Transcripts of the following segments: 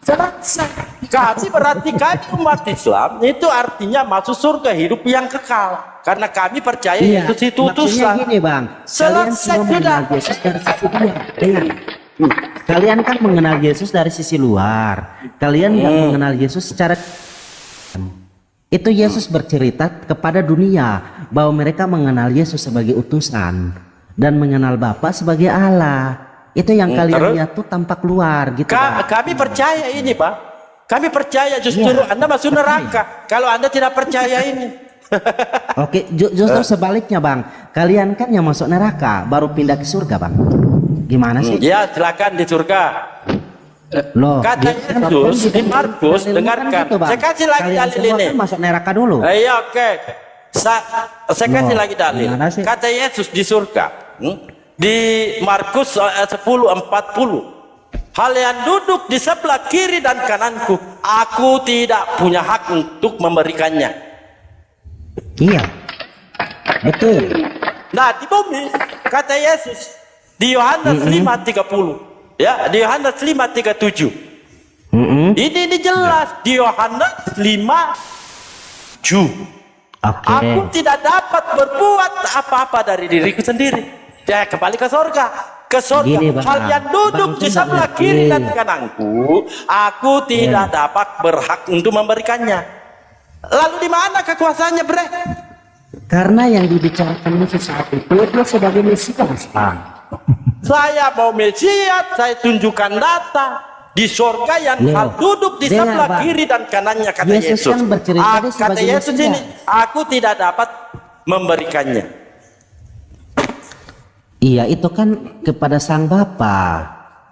Selesai. Kami berarti kami umat Islam itu artinya masuk surga hidup yang kekal. Karena kami percaya Yesus itu utusan. Gini bang, Selesai sudah. Yesus dari sisi luar. Dengar. Kalian kan mengenal Yesus dari sisi luar. Kalian nggak mengenal Yesus secara itu. Yesus bercerita kepada dunia bahwa mereka mengenal Yesus sebagai utusan dan mengenal Bapa sebagai Allah. Itu yang kalian lihat tuh tampak luar gitu. Kami percaya ini Pak. Kami percaya justru Anda masuk neraka kalau Anda tidak percaya ini. Oke, justru sebaliknya bang. Kalian kan yang masuk neraka baru pindah ke surga bang. Gimana sih? Ya silakan di surga. Loh, kata Yesus di Markus, dengarkan. Gitu, saya kasih lagi dalil ini. Kan masuk neraka dulu. Iya oke. Saya kasih lagi dalil. Kata Yesus di surga. Di Markus 10:40. Hal yang duduk di sebelah kiri dan kananku, aku tidak punya hak untuk memberikannya. Iya. Betul. Nah di bumi kata Yesus di Yohanes 5:30. Ya, di Yohanes 5:37. Ini jelas di Yohanes 5:7. Aku tidak dapat berbuat apa-apa dari diriku sendiri. Ya, kembali ke surga. Ke surga. Hal yang duduk di sebelah kiri dan kananku, aku tidak dapat berhak untuk memberikannya. Lalu di mana kekuasaannya, Bre? Karena yang dibicarakan Yesus saat itu sebagai Mesias, Bang. Saya mau Mesias, saya tunjukkan data di surga yang hal duduk di sebelah kiri dan kanannya, kata Yesus. Kata Yesus ini, aku tidak dapat memberikannya. Iya, itu kan kepada Sang Bapa.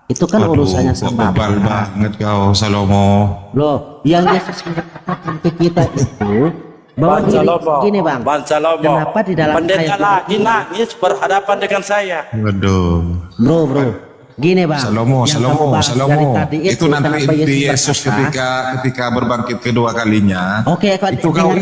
Itu kan urusannya Sang Bapa. Bebal banget kau, Salomo. Loh, yang Yesus mengatakan ke kita itu bahwa gini Bang, kenapa di dalam pendeta lagi nangis berhadapan dengan saya. Waduh. Bro, gini Bang. Salomo. Itu nanti di Yesus ketika berbangkit kedua kalinya. Oke, itu kau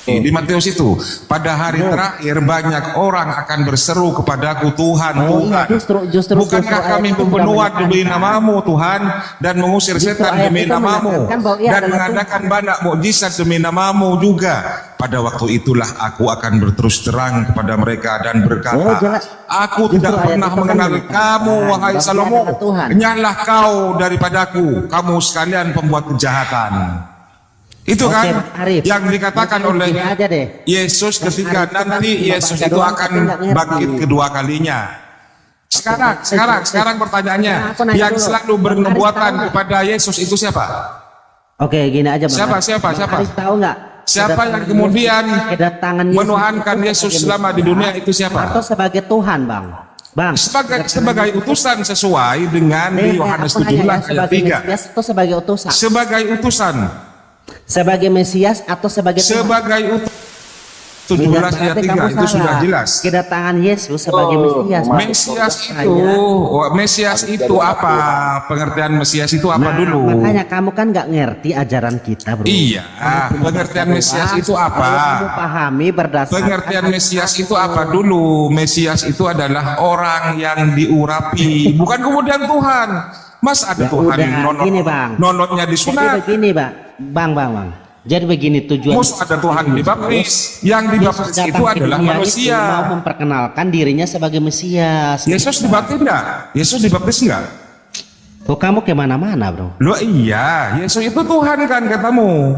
di Matius itu pada hari terakhir banyak orang akan berseru kepadaku, Tuhan, Tuhan, justru bukankah kami berpenuhan demi namamu, Tuhan, dan mengusir setan demi namamu, dan mengadakan banyak mukjizat demi namamu juga. Pada waktu itulah aku akan berterus terang kepada mereka dan berkata, aku tidak pernah mengenal kamu, wahai Salomo. Kenyahlah kau daripadaku, kamu sekalian pembuat kejahatan. Itu kan yang dikatakan oleh Yesus ketika nanti Yesus itu akan bangkit kedua kalinya. Sekarang pertanyaannya, yang selalu bernubuatan kepada Yesus itu siapa? Oke, gini aja Bang. Siapa? Tahu nggak? Siapa yang kemudian menuhankan Yesus selama di dunia itu siapa? Atau sebagai Tuhan, Bang? Sebagai utusan sesuai dengan di Yohanes 17 ayat 3. Atau sebagai utusan? Sebagai utusan. Sebagai Mesias atau sebagai utusan 17 ayat 3 itu sudah jelas. Kedatangan Yesus sebagai Mesias. Mesias itu apa? Pengertian Mesias itu apa dulu? Makanya kamu kan nggak ngerti ajaran kita, Bro. Iya, pengertian Mesias itu apa? Kamu pahami berdasarkan pengertian Mesias itu apa dulu? Mesias itu adalah orang yang diurapi, bukan kemudian Tuhan. Mas ada Tuhan nonotnya disunat. Jadi begini, Bang. Jadi begini tujuan. Ada Tuhan dibaptis. Yang dibaptis itu adalah manusia. Mau memperkenalkan dirinya sebagai Mesias. Yesus dibaptis enggak? Yesus dibaptis enggak? Kok kamu kemana-mana, Bro? Loh iya, Yesus itu Tuhan kan katamu.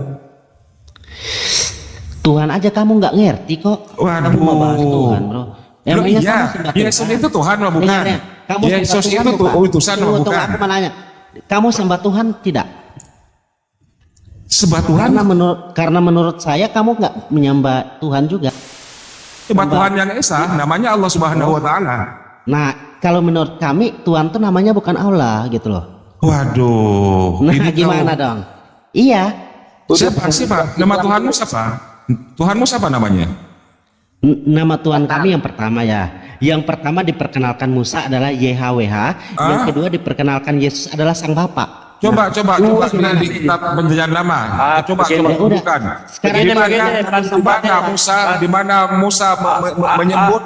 Tuhan aja kamu nggak ngerti kok. Waduh. Kamu mau bahas Tuhan, Bro. Emangnya iya, Yesus itu Tuhan loh bukan? Yesus itu utusan loh bukan? Aku menanya, kamu sembah Tuhan tidak? Sembah Tuhan? Karena menurut saya kamu nggak menyembah Tuhan juga. Sembah Tuhan yang esa, namanya Allah Subhanahu Wa Taala. Nah, kalau menurut kami Tuhan tuh namanya bukan Allah gitu loh. Waduh. Nah, gimana dong? Iya. Siapa? Nama Tuhanmu siapa? Tuhanmu siapa namanya? Nama Tuhan kami yang pertama ya. Yang pertama diperkenalkan Musa adalah YHWH. Yang kedua diperkenalkan Yesus adalah Sang Bapa. Coba di kitab Perjanjian Lama. Coba bukan. Di mana Musa menyebut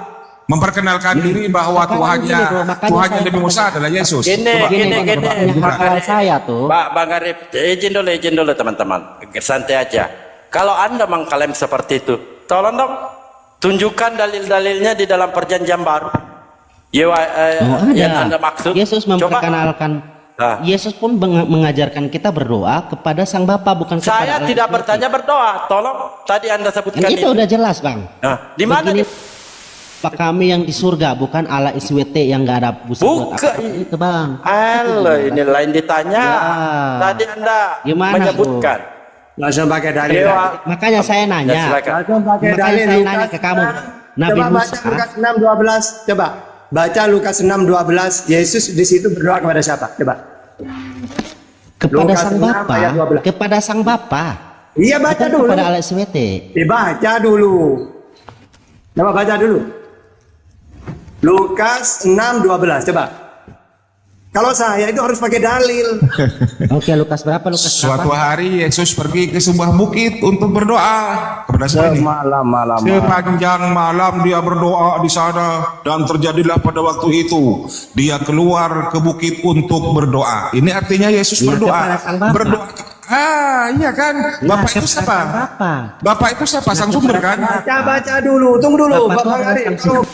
memperkenalkan diri bahwa Tuhannya Nabi Musa adalah Yesus. Gini. Kalau saya tuh, Bang Arif, izin dulu teman-teman, santai aja. Kalau Anda mengklaim seperti itu, tolong dong tunjukkan dalil-dalilnya di dalam perjanjian baru. Yang Anda maksud. Yesus memperkenalkan. Yesus pun mengajarkan kita berdoa kepada Sang Bapa, bukan kepada Saya tidak bertanya berdoa. Tolong, tadi Anda sebutkan itu udah jelas, Bang. Nah, di mana? Pak kami yang di surga, bukan Allah SWT yang nggak ada busa buat apa itu, Bang. Halo, ini lain ditanya. Tadi Anda menyebutkan. Langsung pakai dalil. Makanya saya nanya. Langsung pakai dalil. Saya nanya ke kamu, Nabi Coba Musa. baca Lukas 6:12. Coba baca Lukas 6:12. Yesus di situ berdoa kepada siapa? Coba. Kepada Lukas Sang 6 Bapa. ayat 12. Kepada Sang Bapa. Iya, baca Bukan dulu. kepada Allah SWT. Dibaca dulu. Coba baca dulu. Lukas 6:12. Coba. Kalau saya itu harus pakai dalil. Oke, Lukas berapa? Suatu hari Yesus pergi ke sebuah bukit untuk berdoa kepada siapa ini? Malam-malam. Sepanjang malam dia berdoa di sana, dan terjadilah pada waktu itu dia keluar ke bukit untuk berdoa. Ini artinya Yesus Iya, berdoa. kepada Sang Bapa. Berdoa. Iya kan? Bapak itu siapa? Bapa. Bapak itu siapa? Sang sumber kan? Baca dulu. Tunggu dulu. Bapak Bapak itu Arif. adalah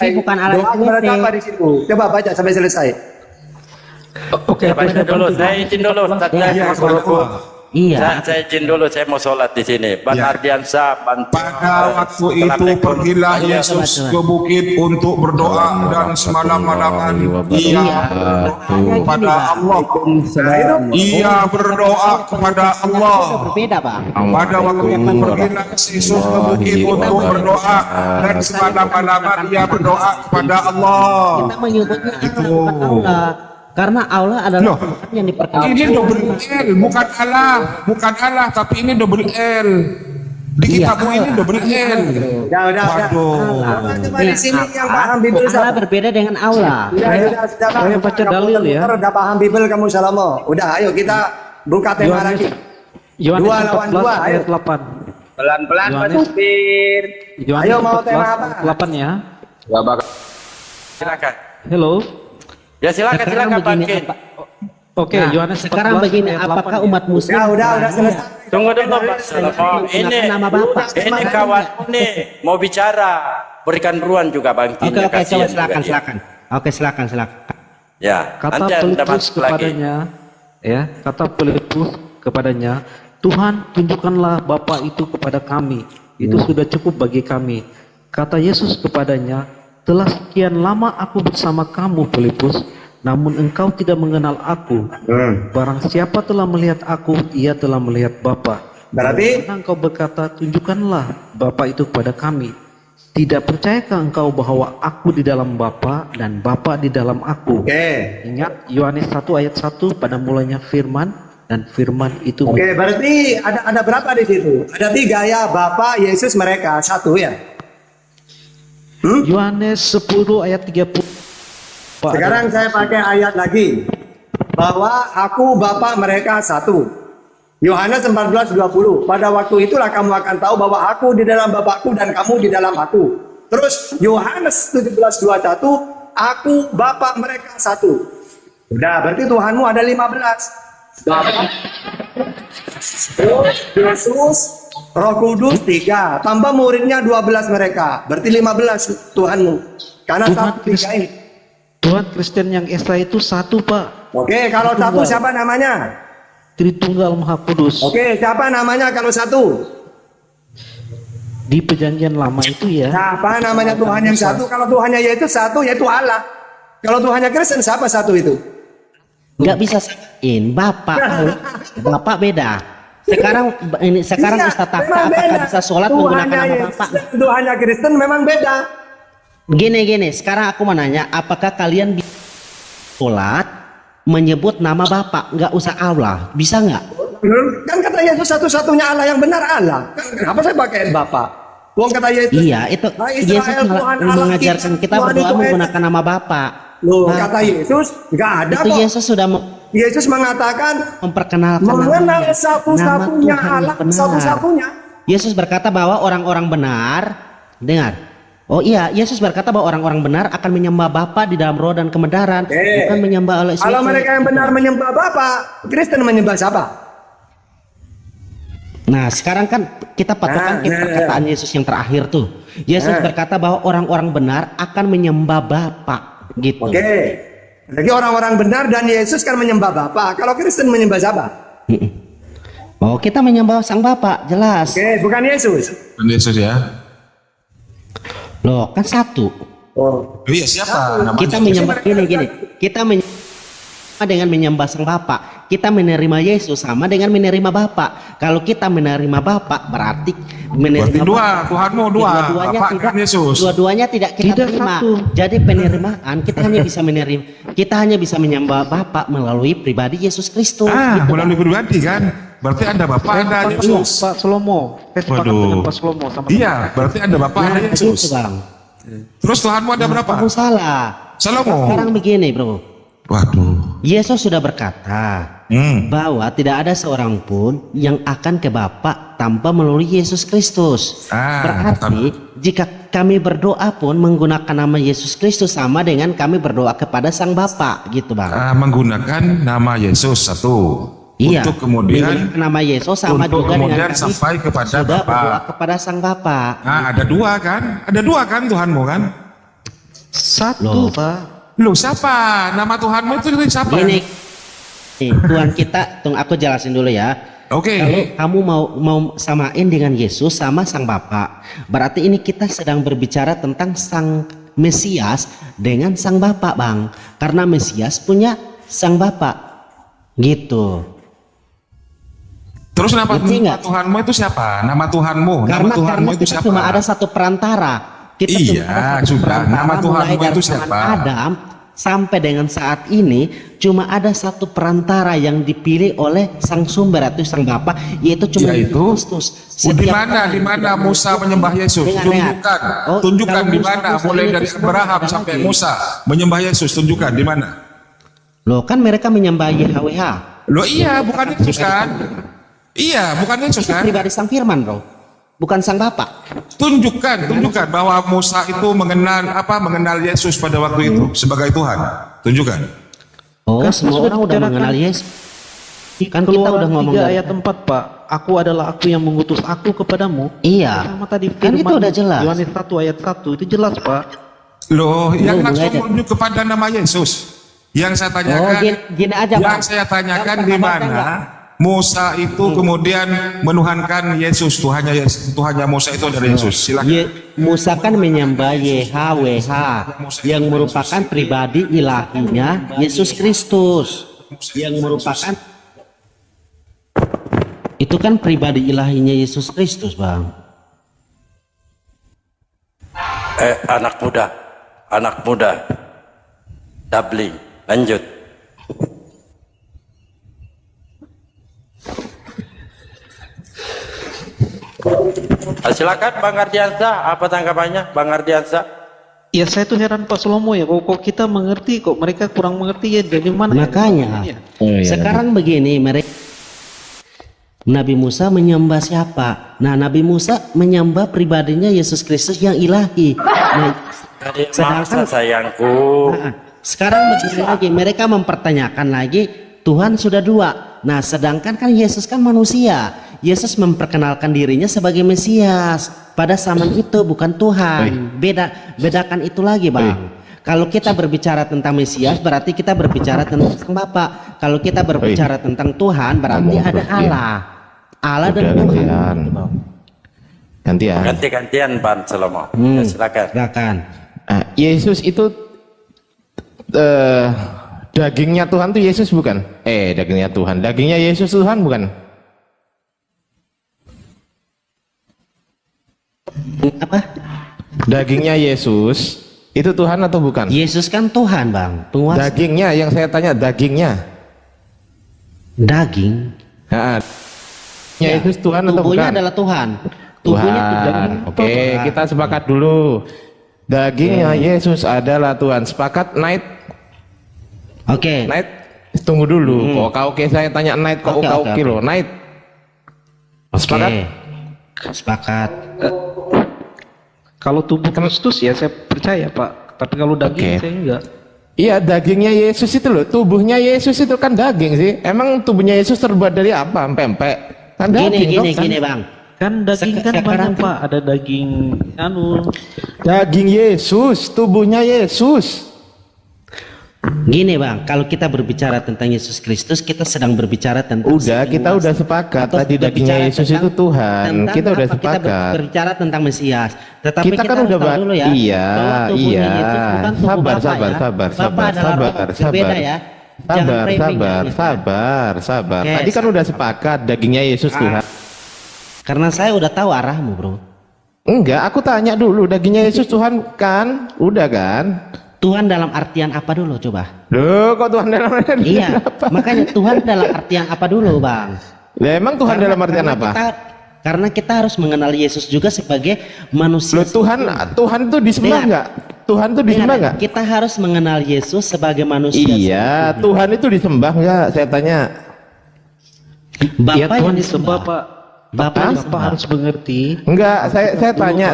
Ini bukan Allah Doa kepada SWT. siapa di situ? Coba baca sampai selesai. Oke, baca dulu. Saya izin dulu. Iya. Saya izin dulu, saya mau sholat di sini. Ban Ya. Ardiansa, Pada waktu itu pergilah Yesus ke bukit untuk berdoa, dan semalam-malaman ia berdoa kepada Allah. Ia berdoa kepada Allah. Berbeda, Bang. Pada waktu itu pergilah Yesus ke bukit untuk berdoa, dan semalam-malaman ia berdoa kepada Allah. Kita menyebutnya bukan Allah. Karena Allah adalah Tuhan yang diperkenalkan. Ini double L, bukan Allah, tapi ini double L. Di Iya, kitabmu ini double L. Udah. Waduh. Coba di sini yang paham Bible Allah siapa? berbeda dengan Allah. Sudah paham. baca dalil ya. Udah paham Bible kamu Salomo. Udah, ayo kita buka tema lagi. Yohanes Dua lawan 14 dua, ayo. ayat 8. Pelan-pelan Pak Yohanes. Supir. Yohanes Ayo, mau 14 tema apa? ayat 8 ya. Silakan. Hello. Ya silakan Sekarang Bang begini, Kin. Oke, Nah, Yohanes sekarang 14 begini, ayat apakah 8 ya. umat muslim Udah selesai. Tunggu dulu Pak Salomo. Ini nama Bapak? ini kawanmu nih mau bicara. Berikan ruang juga Bang Kin. Oke, Kasihan coba juga dia. silakan. Oke, silakan. Ya, Kata nanti Anda Filipus masuk lagi. kepadanya, ya, kata Filipus kepadanya, Tuhan tunjukkanlah Bapa itu kepada kami. Itu sudah cukup bagi kami. Kata Yesus kepadanya, telah sekian lama aku bersama kamu, Filipus, namun engkau tidak mengenal aku. Barang siapa telah melihat aku, ia telah melihat Bapa. Berarti Karena engkau berkata, tunjukkanlah Bapa itu kepada kami. Tidak percayakah engkau bahwa aku di dalam Bapa dan Bapa di dalam aku? oke. Ingat Yohanes 1 ayat 1, pada mulanya firman, dan firman itu Oke, berarti ada berapa di situ? Ada 3 ya, Bapak, Yesus, mereka. 1 ya. Yohanes 10 ayat 30. Pak, Sekarang saya pakai ayat lagi. Bahwa aku, Bapak, mereka 1. Yohanes 14:20. Pada waktu itulah kamu akan tahu bahwa aku di dalam Bapakku dan kamu di dalam aku. Terus Yohanes 17:21, aku, Bapak, mereka 1. Udah, berarti Tuhanmu ada 15. Bapak, Yesus, Roh Kudus 3. Tambah muridnya 12 mereka. Berarti 15 Tuhanmu. Karena Tuhan 3 ini. Tuhan Kristen yang Esa itu satu, Pak. Oke, kalau 1 siapa namanya? Tritunggal Maha Kudus. Oke, siapa namanya kalau 1? Di perjanjian lama itu ya. Siapa namanya Tuhan yang 1? Kalau Tuhannya yaitu 1, yaitu Allah. Kalau Tuhannya Kristen, siapa 1 itu? Nggak bisa samain. Bapak beda. Sekarang Iya, Ustaz Tafta memang apakah beda. bisa sholat menggunakan nama Yesus Bapak? dan Tuhannya Kristen memang beda. Gini. Sekarang aku mau nanya, apakah kalian bisa sholat menyebut nama Bapak? Nggak usah Allah. Bisa nggak? Kan kata Yesus satu-satunya Allah yang benar Allah. Kenapa saya pakai Bapak? Wong kata Yesus. Iya, itu Nah, Yesus Israel, Tuhan Allah mengajarkan kita Tuhan berdoa itu beda. menggunakan nama Bapak. Loh, Nah, kata Yesus, nggak ada itu kok. Yesus sudah Yesus mengatakan memperkenalkan mengenal namanya. satu-satunya Nama Tuhan yang Allah, benar. satu-satunya. Yesus berkata bahwa orang-orang benar, dengar, Oh iya, Yesus berkata bahwa orang-orang benar akan menyembah Bapa di dalam roh dan kebenaran, bukan menyembah oleh Kalau mereka yang benar menyembah Bapa, Kristen menyembah siapa? Nah, sekarang kan kita patokan perkataan Yesus yang terakhir tuh. Yesus berkata bahwa orang-orang benar akan menyembah Bapa, gitu. Oke. Jadi orang-orang benar dan Yesus kan menyembah Bapa. Kalau Kristen menyembah siapa? Oh, kita menyembah Sang Bapa, jelas. Oke, bukan Yesus. Dan Yesus ya. Loh, kan satu. Oh. Oh iya, siapa namanya? Kita menyembah gini. Kita menyembah dengan menyembah Sang Bapa. Kita menerima Yesus sama dengan menerima Bapa. Kalau kita menerima Bapa berarti menerima Berarti dua, Bapa. Tuhanmu dua, Dua-duanya Bapak tidak, dan Yesus. Dua-duanya tidak kita Tidak terima. satu. Jadi penerimaan kita hanya bisa menyembah Bapa melalui pribadi Yesus Kristus. Gitu, Melalui pribadi kan? Berarti ada Bapak, ada Yesus. Pak Salomo, saya sepakat Waduh. dengan Pak Salomo sama. Iya, berarti ada Bapak, ada Nah, Yesus. gitu, Bang. Terus Tuhanmu ada berapa? Kamu salah. Salomo. Sekarang begini, Bro. Waduh. Yesus sudah berkata bahwa tidak ada seorang pun yang akan ke Bapa tanpa melalui Yesus Kristus. Berarti jika kami berdoa pun menggunakan nama Yesus Kristus sama dengan kami berdoa kepada Sang Bapa, gitu, Bang. Menggunakan nama Yesus satu. Iya. Untuk kemudian menggunakan nama Yesus sama untuk juga dengan kemudian kami sampai kepada sudah Bapa. berdoa kepada Sang Bapa. ada dua kan? Ada dua kan Tuhanmu kan? Loh. Satu, Pak. Loh, siapa? Nama Tuhanmu itu siapa? Ini nih, Tuhan kita, tunggu aku jelasin dulu ya. Oke. Kalau kamu mau samain dengan Yesus sama Sang Bapa, berarti ini kita sedang berbicara tentang Sang Mesias dengan Sang Bapa, Bang. Karena Mesias punya Sang Bapa. Gitu. Terus nama Ngerti nggak? Tuhanmu itu siapa? Nama Tuhanmu, nama Karena Tuhanmu itu kita siapa? cuma ada satu perantara. Kita Iya, cuma ada satu sudah. perantara Nama Tuhanmu mulai dari itu zaman siapa? Adam sampai dengan saat ini cuma ada satu perantara yang dipilih oleh Sang Sumber atau Sang Bapa, yaitu cuma Yaitu? Kristus. Di Setiap mana? orang Di yang mana tidak Musa mengikuti menyembah Yesus? dengan Tunjukkan. rehat. Oh, Tunjukkan kalau di Musa- mana. Musa Mulai ini dari semua Abraham tidak sampai lagi. Musa menyembah Yesus. Tunjukkan di mana? Loh, kan mereka menyembah YHWH. Loh iya, bukan Yesus kan? Iya, bukan Yesus Itu kan? pribadi Sang Firman, Bro. Bukan Sang Bapa. Tunjukkan bahwa Musa itu mengenal Yesus pada waktu itu sebagai Tuhan. Tunjukkan. Oh, Kan semua sudah orang udah dibicarakan mengenal Yesus. Kan kita Keluaran udah ngomong 3 dari- ayat 4, Pak. Aku adalah aku yang mengutus aku kepadamu. Iya. Sama tadi Kan itu firman udah jelas. Yohanes 1 ayat 1 itu jelas, Pak. Loh, yang Belum, langsung aja. menuju kepada nama Yesus. Yang saya Oh, tanyakan, gini aja, Bang. yang saya tanyakan Bang, di pernah baca mana nggak? Musa itu kemudian menuhankan Yesus, Tuhannya Musa itu adalah Yesus. Silakan. Musa kan menyembah YHWH yang merupakan pribadi ilahinya Yesus Kristus, yang merupakan itu kan pribadi ilahinya Yesus Kristus, Bang. Anak muda, Dabling, lanjut. Silakan Bang Ardiansa, apa tanggapannya Bang Ardiansa? Ya saya tuh heran Pak Salomo ya, kok kita mengerti, kok mereka kurang mengerti ya dari mana? Makanya ya? sekarang begini, mereka Nabi Musa menyembah siapa? Nah, Nabi Musa menyembah pribadinya Yesus Kristus yang ilahi. Nah, Dari sedangkan- mangsa sayangku. Nah, sekarang begini lagi, mereka mempertanyakan lagi Tuhan sudah dua. Nah, sedangkan kan Yesus kan manusia. Yesus memperkenalkan dirinya sebagai Mesias pada zaman itu, bukan Tuhan. Bedakan itu lagi, Bang. Kalau kita berbicara tentang Mesias berarti kita berbicara tentang Sang Bapa. Kalau kita berbicara tentang Tuhan berarti ada Allah. Allah dan Udah, Tuhan. gantian. Gitu, Bang. Gantian. Ganti-gantian Bang Salomo. Ya, silakan. Silakan. Yesus itu dagingnya Tuhan tuh Yesus bukan? Dagingnya Tuhan. Dagingnya Yesus Tuhan bukan? Apa? Dagingnya Yesus itu Tuhan atau bukan? Yesus kan Tuhan, Bang. Penguasa Dagingnya yang saya tanya dagingnya. daging. Nah, Yesus Tuhan atau Tubuhnya bukan? adalah Tuhan. Tubuhnya Tuhan. Oke, Tuhan. kita sepakat dulu. Dagingnya Yesus adalah Tuhan. Sepakat, Night? Oke. Night, tunggu dulu. Kok oke saya tanya Night kok Oke, oke oke. loh. Night. Sepakat? Sepakat. Kalau tubuh Kristus ya saya percaya Pak, tapi kalau daging Oke. saya enggak. Iya, dagingnya Yesus itu loh, tubuhnya Yesus itu kan daging sih. Emang tubuhnya Yesus terbuat dari apa? Pempek. Kan Gini, daging gini, dong, kan? gini bang. Kan daging kan Sekarang banyak Pak, ada daging Daging Yesus, tubuhnya Yesus. Gini bang, kalau kita berbicara tentang Yesus Kristus, kita sedang berbicara tentang Udah, si kita penguasa. udah sepakat Atau tadi dagingnya berbicara Yesus tentang- itu Tuhan. tentang Kita udah apa? sepakat. Berbicara tentang Mesias. Tetapi Kita kan harus udah tahu dulu ya. iya, bahwa tubuhnya iya. Yesus bukan tubuh Sabar, Bapa sabar, ya. sabar, Bapa sabar, adalah sabar, roh, berbeda sabar. ya. Jangan Sabar, framing sabar, ya, sabar, sabar. Oke, Tadi kan udah sepakat dagingnya Yesus Tuhan. Karena saya udah tahu arahmu bro. Enggak, aku tanya dulu dagingnya Yesus Tuhan kan? Udah kan? Tuhan dalam artian apa dulu coba? Loh, kok Tuhan dalam artian Iya, apa? makanya Tuhan dalam artian apa dulu bang? Lah, emang Tuhan dalam artian apa? Karena kita harus mengenal Yesus juga sebagai manusia. Loh, Tuhan tuh disembah Dengar. enggak? Tuhan tuh disembah Dengar, enggak? kita harus mengenal Yesus sebagai manusia. Iya, Tuhan itu disembah enggak? Saya tanya. Bapak ya Tuhan yang disembah Pak. Bapak Bapak disembah. harus mengerti. Enggak,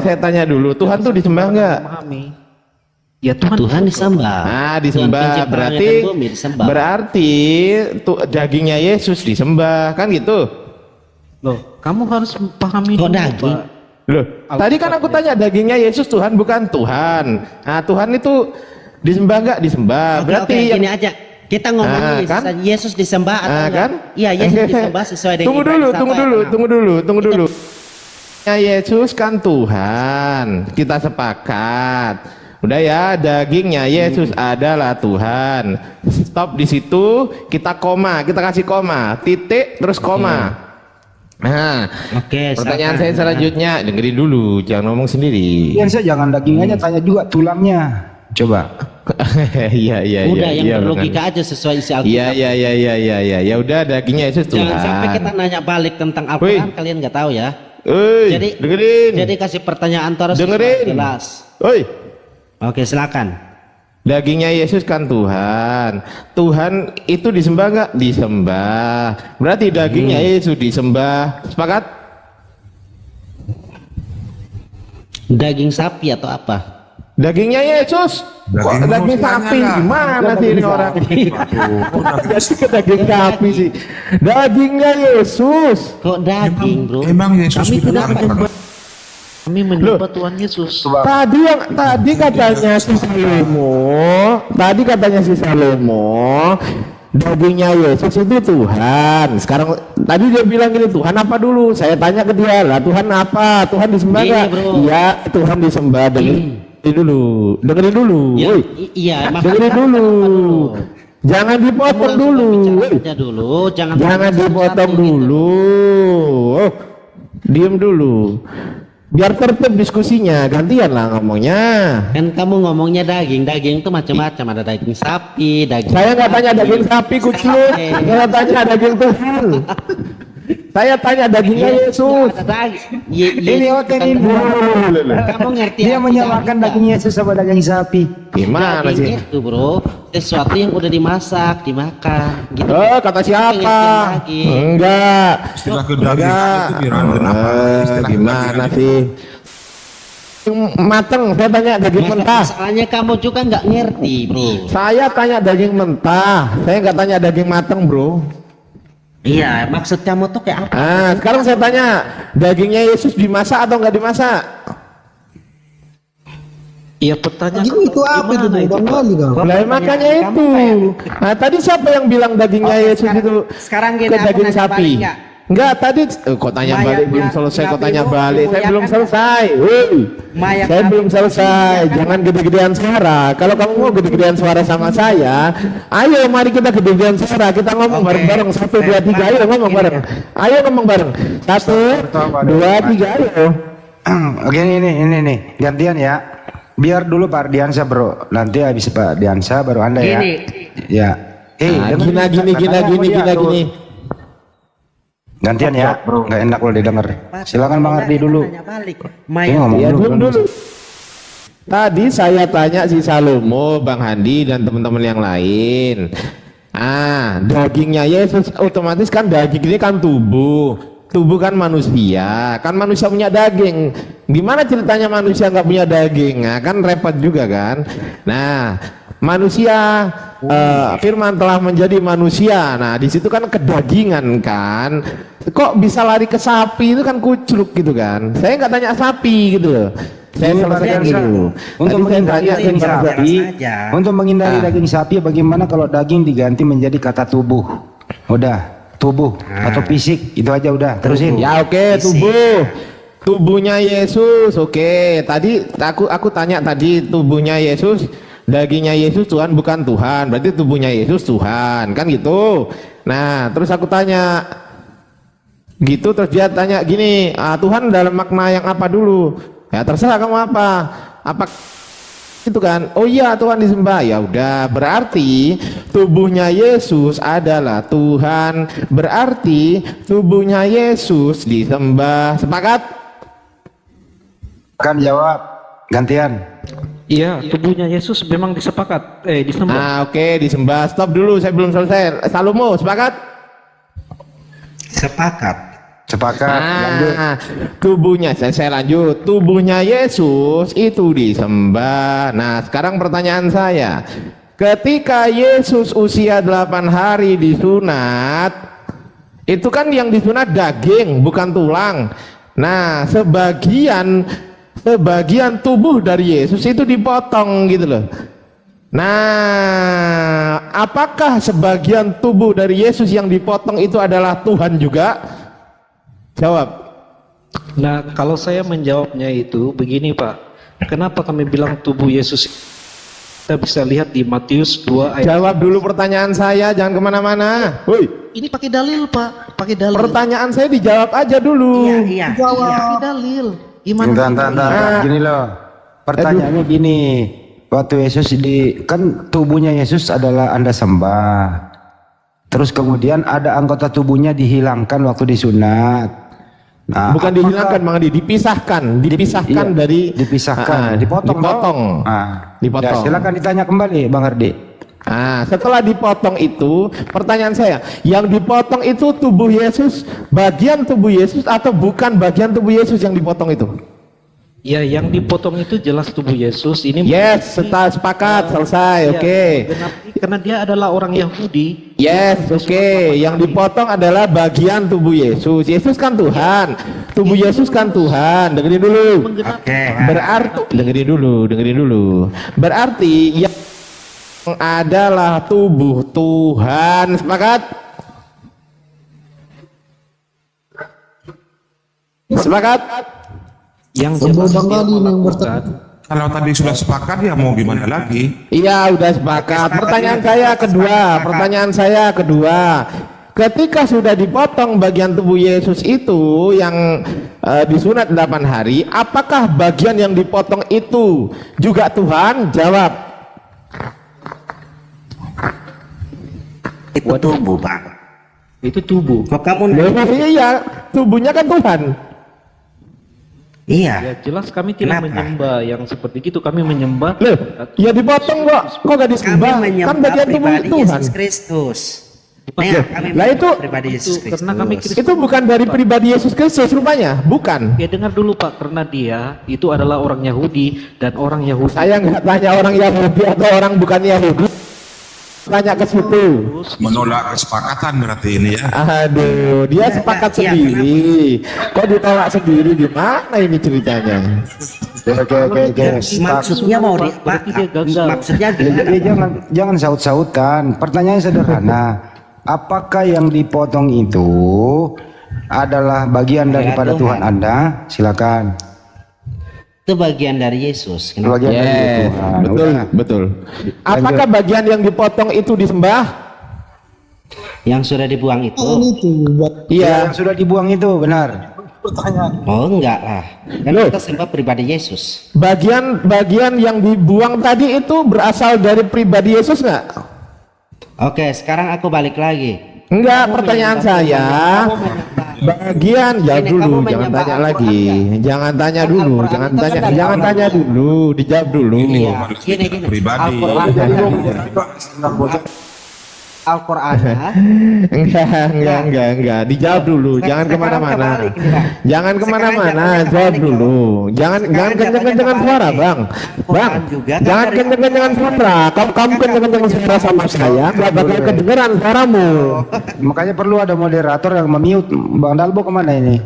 saya tanya dulu. Tuhan tuh disembah enggak? Memahami. Ya Tuhan. Tuhan disembah. Nah, Tuhan disembah pencipta berarti langit dan bumi disembah. berarti dagingnya Yesus disembah, kan gitu? Loh, kamu harus pahami Kok dulu, daging? Pak. Loh, tadi kan aku tanya dagingnya Yesus Tuhan bukan Tuhan. Nah, Tuhan itu disembah enggak? Disembah. Oke, Berarti oke, yang gini aja. Kita ngomongin Ah, Yesus, kan? Yesus disembah atau Ah, enggak? kan? Iya, Yesus disembah sesuai dengan Tunggu Ibrani dulu, 1 tunggu ayat dulu, 6. tunggu dulu. Ya, Yesus kan Tuhan, kita sepakat. Udah ya, dagingnya Yesus adalah Tuhan. Stop di situ, kita koma, kita kasih koma, titik terus koma. Nah, Oke, pertanyaan saya silakan. selanjutnya, dengerin dulu, jangan ngomong sendiri. Iya, saya jangan daging aja, tanya juga tulangnya. Coba. Iya, iya, iya. Udah yang iya, berlogika benar. aja sesuai isi Iya, Alkitab. iya, iya, iya, iya, iya. Ya udah, dagingnya Yesus Tuhan. Jangan sampai kita nanya balik tentang Al-Quran, kalian nggak tahu ya. Oi, dengerin. Jadi kasih pertanyaan terus Dengerin. jelas. Oi, Oke, silakan. dagingnya Yesus kan Tuhan. Tuhan itu disembah nggak? Disembah. Berarti dagingnya Yesus disembah. Sepakat? Daging sapi atau apa? Dagingnya Yesus. Daging Daging manusianya sapi lah. gimana sih ini orang? Jadi ke daging sapi sih. Dagingnya Yesus. Kok daging, bro? Emang Yesus Kami itu tidak apa? Kami menyembah Tuhan Yesus. Tadi katanya si Salomo, dagingnya Yesus itu Tuhan. Sekarang tadi dia bilang gini, Tuhan apa dulu? Saya tanya ke dia, lah Tuhan apa? Tuhan disembah Gini, nggak? bro. Iya, Tuhan disembah. Dengerin dulu. Ya, Woi, iya, dengerin makanya dulu. apa Jangan dipotong Kamu dulu. langsung Woi. bicara aja dulu, jangan Jangan satu-satu dipotong gitu. dulu. Oh, diem dulu. Biar tertib diskusinya, gantian lah ngomongnya. Kan kamu ngomongnya daging itu macam-macam, ada daging sapi, daging. Saya nggak tanya daging sapi kucing, saya tanya daging Tuhan. Saya tanya dagingnya Yesus. Ada daging. Ini oke ini. Kamu ngerti? Dia arti menyamakan daging Yesus sama daging sapi. Gimana Daging sih? itu, bro, sesuatu yang udah dimasak, dimakan, gitu. Oh, kata siapa? Pengertian daging. Enggak. Istilah kedaging Enggak. itu bilang kenapa? Istilah Gimana kedaging sih? Mateng, saya tanya daging mentah. Masalahnya kamu juga nggak ngerti, bro. Saya tanya daging mentah, saya nggak tanya daging mateng, bro. Iya, maksud kamu tuh kayak apa? Ah, sekarang saya tanya, dagingnya Yesus dimasak atau nggak dimasak? Iya pertanyaan Jadi itu apa itu gimana Bang Pak? Wali kau? Lah makanya Kamu itu. kayak- Nah, tadi siapa yang bilang dagingnya Oke, Yesus itu sekarang gini, ke aku daging nanya sapi? balik nggak? Enggak, tadi kok tanya Mayatnya balik belum selesai, kok Nabi tanya Nuh balik. Saya dimuliakan belum nggak? selesai. Woi. Mayat Saya Nabi belum Nuh selesai. dimuliakan Jangan gede-gedean suara. Kalau kamu mau gede-gedean suara sama saya, ayo mari kita gede-gedean suara. Kita ngomong Oke. bareng-bareng. 1, 2, 3. Ayo ngomong Gini, bareng. Ayo ngomong bareng. 1, 2, 3. Ayo. Oke ini nih gantian ya. Biar dulu Pak Ardiansa bro. Nanti habis Pak Ardiansa baru Anda ya. Gini. Ya. Nah, dengerin, gini. katanya mau diatur. Gini. Gantian ya, bro. Nggak enak kalau didengar. Silakan Bang Ardi dulu. Tanya balik. Ini Mayat ngomong Ya dulu. dulu. Tadi saya tanya si Salomo, Bang Handi dan teman-teman yang lain. Ah, dagingnya Yesus otomatis kan daging ini kan tubuh. tubuh kan manusia punya daging. Gimana ceritanya manusia nggak punya daging? Nah, kan repot juga kan. Nah, manusia firman telah menjadi manusia. Nah, di situ kan kedagingan kan. Kok bisa lari ke sapi itu kan kucluk gitu kan. Saya nggak tanya sapi gitu loh. Saya selesaikan dulu. Untuk menghindari daging sapi, untuk menghindari daging sapi, bagaimana kalau daging diganti menjadi kata tubuh? Udah, tubuh atau fisik itu aja udah. Terusin. Ya oke, tubuhnya Yesus. Oke, tadi aku tanya tadi tubuhnya Yesus, dagingnya Yesus Tuhan bukan Tuhan. Berarti tubuhnya Yesus Tuhan, kan gitu. Nah, terus aku tanya gitu, terus dia tanya gini, Tuhan dalam makna yang apa dulu? Ya terserah kamu apa itu kan. Oh iya, Tuhan disembah. Ya udah, berarti tubuhnya Yesus adalah Tuhan, berarti tubuhnya Yesus disembah. Sepakat? Kan jawab gantian. Iya, tubuhnya Yesus memang disembah. Oke, disembah. Stop dulu, saya belum selesai. Salomo, sepakat? Sepakat. Lanjut. Tubuhnya saya lanjut. Tubuhnya Yesus itu disembah. Nah, sekarang pertanyaan saya, ketika Yesus usia 8 hari disunat, itu kan yang disunat daging bukan tulang. Nah, sebagian tubuh dari Yesus itu dipotong gitu loh. Nah, apakah sebagian tubuh dari Yesus yang dipotong itu adalah Tuhan juga? Jawab. Nah, kalau saya menjawabnya itu begini, Pak. Kenapa kami bilang tubuh Yesus? Kita bisa lihat di Matius 2 ayat. Jawab dulu pertanyaan saya, jangan kemana-mana. Woi. Ini pakai dalil, Pak. Pakai dalil. Pertanyaan saya dijawab aja dulu. Iya. Pakai dalil. Gimana? Bentar. Gini loh. Pertanyaannya gini. Waktu Yesus kan tubuhnya Yesus adalah Anda sembah. Terus kemudian ada anggota tubuhnya dihilangkan waktu disunat. Nah, bukan dihilangkan, malah dipisahkan dari dipotong. Ya, silakan ditanya kembali, Bang Ardi. Nah, setelah dipotong itu, pertanyaan saya, yang dipotong itu tubuh Yesus, bagian tubuh Yesus atau bukan bagian tubuh Yesus yang dipotong itu? Ya, yang dipotong itu jelas tubuh Yesus. Ini yes, sepakat, selesai, oke. Karena dia adalah orang Yahudi. Yes, oke. Yang dipotong adalah bagian tubuh Yesus. Yesus kan Tuhan. Tubuh Yesus kan Tuhan. Dengerin dulu. Berarti dengerin dulu. Berarti yang adalah tubuh Tuhan. Sepakat? Sepakat? Yang jelas Kalau tadi sudah sepakat ya mau gimana lagi? Iya, udah sepakat. Pertanyaan saya kedua. Ketika sudah dipotong bagian tubuh Yesus itu yang disunat 8 hari, apakah bagian yang dipotong itu juga Tuhan? Jawab. Itu tubuh, Pak. itu tubuh. Kok kamu Iya, tubuhnya kan Tuhan. Iya. Ya jelas kami tidak Kenapa? menyembah yang seperti itu. Kami menyembah Loh, ya dipotong kok gak disembah? Kami Kan menyembah bagian tubuh pribadi Tuhan. Yesus Kristus. Bukan. Kami Lah itu- menyembah pribadi Yesus itu Kristus. karena kami Kristus. Itu bukan dari pribadi Yesus Kristus rupanya, bukan. Ya dengar dulu Pak, karena dia itu adalah orang Yahudi dan orang Yahudi. Saya nggak tanya orang Yahudi atau orang bukan Yahudi. Tanya ke situ. Menolak kesepakatan berarti ini ya. Aduh, dia sepakat iya, sendiri. Kok ditolak sendiri, gimana ini ceritanya? Oke. Maksudnya mau di Berarti dia gagal. maksudnya Jadi gimana? jangan saut-sautan. Pertanyaannya sederhana. Apakah yang dipotong itu adalah bagian daripada Tuhan Anda? Silakan. Itu bagian dari Yesus. Kenapa? Bagian dari Yes, Tuhan. betul, Udah. betul. Apakah bagian yang dipotong itu disembah? Yang sudah dibuang itu? Iya. Yang sudah dibuang itu benar. Oh enggak lah. Kan Loh. kita sembah pribadi Yesus. Bagian yang dibuang tadi itu berasal dari pribadi Yesus nggak? Oke, sekarang aku balik lagi. Enggak, pertanyaan saya. Bagian jawab Ini dulu, kamu jangan menyembah tanya Al-Quran lagi. Jangan tanya dulu, Al-Quran jangan itu kan tanya, dari jangan Allah. tanya dulu, dijawab dulu. Iya, gini. Pribadi. Al-Quran Al-Qur'annya. Enggak. Dijawab dulu, jangan kemana-mana. Jangan kemana-mana, jawab dulu. Jangan kenceng-kencengan suara, Bang. Bang, jangan kenceng-kencengan suara. Kamu kenceng-kencengan suara sama saya, nggak bakal kedengeran suaramu. Makanya perlu ada moderator yang memute. Bang Dalbo kemana ini?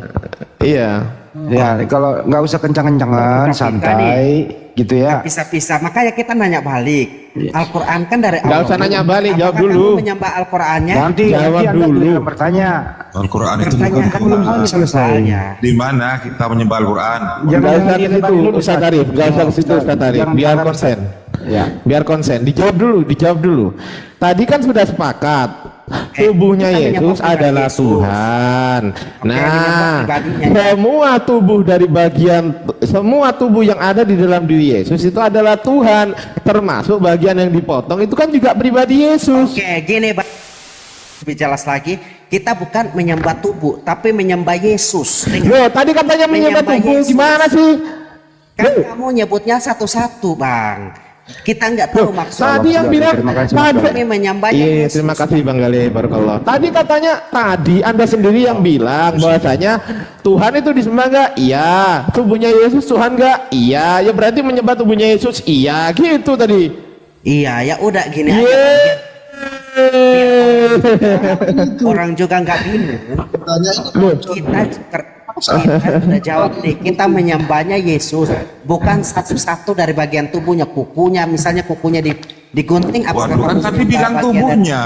Iya. Ya, kalau nggak usah kencang-kencangan, santai gitu ya. Pisah-pisah. Makanya kita nanya balik. Al-Qur'an kan dari Allah. Nggak usah nanya balik, jawab Apakah dulu. kamu menyembah Al-Qur'annya? Nanti Jawab Anda dulu. boleh bertanya. Al-Quran itu bukan Pertanyaan kan belum Quran. selesai. Di mana kita menyembah Al-Quran? Nggak usah ke situ, Ustaz Arif. Nggak usah ke situ, Ustaz Arif. Jangan Biar bicara. konsen. Ya. Biar konsen. Dijawab dulu. Tadi kan sudah sepakat. Tubuhnya kita Yesus menyembah adalah Yesus. Tuhan. menyembah pribadinya. Semua tubuh yang ada di dalam diri Yesus itu adalah Tuhan, termasuk bagian yang dipotong itu kan juga pribadi Yesus. Oke, gini Bang. Lebih jelas lagi, kita bukan menyembah tubuh, tapi menyembah Yesus. Loh, tadi katanya menyembah tubuh, Yesus. gimana sih? Kan kamu nyebutnya satu-satu, Bang. Kita nggak tahu maksud. Tadi yang bilang Terima kasih, Kami menyembah Iya, Yesus. terima kasih Bang Gale, barakallah. Tadi katanya Anda sendiri yang bilang bahwasanya Tuhan itu disembah nggak? Iya. Tubuhnya Yesus Tuhan nggak? Iya. Ya berarti menyembah tubuhnya Yesus. Iya, gitu tadi. Iya, ya udah gini aja. Iya. Orang juga nggak bingung. Kita sudah jawab nih, kita menyembahnya Yesus, bukan satu-satu dari bagian tubuhnya, kukunya, misalnya kukunya digunting. Waduh, kan tadi bilang tubuhnya.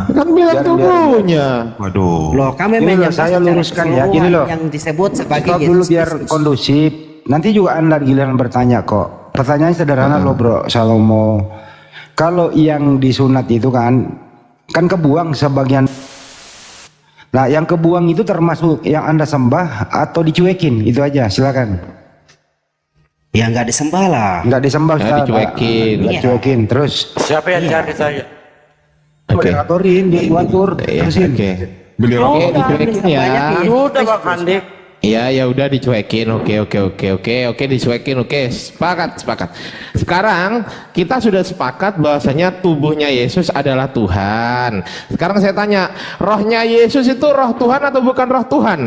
Kan bilang tubuhnya. Waduh. Loh, kami Gini loh, menyembah saya secara luruskan ya, gini keseluruhan loh. yang disebut sebagai Stop dulu Yesus biar Kristus. kondusif. Nanti juga Anda giliran bertanya kok. Pertanyaannya sederhana loh Bro Salomo. Kalau yang disunat itu kan kebuang sebagian. Nah, yang kebuang itu termasuk yang Anda sembah atau dicuekin? Itu aja, silakan. Ya nggak disembah lah. Nggak disembah, Ya, Ustaz. dicuekin. Nggak Iya. dicuekin. Terus Siapa yang cari saya? Oke. moderatorin, diatur, Iya, terusin. oke. Beliau Oke, dicuekin ya. Sudah Bang Handi. Iya, ya udah dicuekin. Oke, dicuekin. Oke, sepakat. Sekarang kita sudah sepakat bahwasanya tubuhnya Yesus adalah Tuhan. Sekarang saya tanya, rohnya Yesus itu roh Tuhan atau bukan roh Tuhan?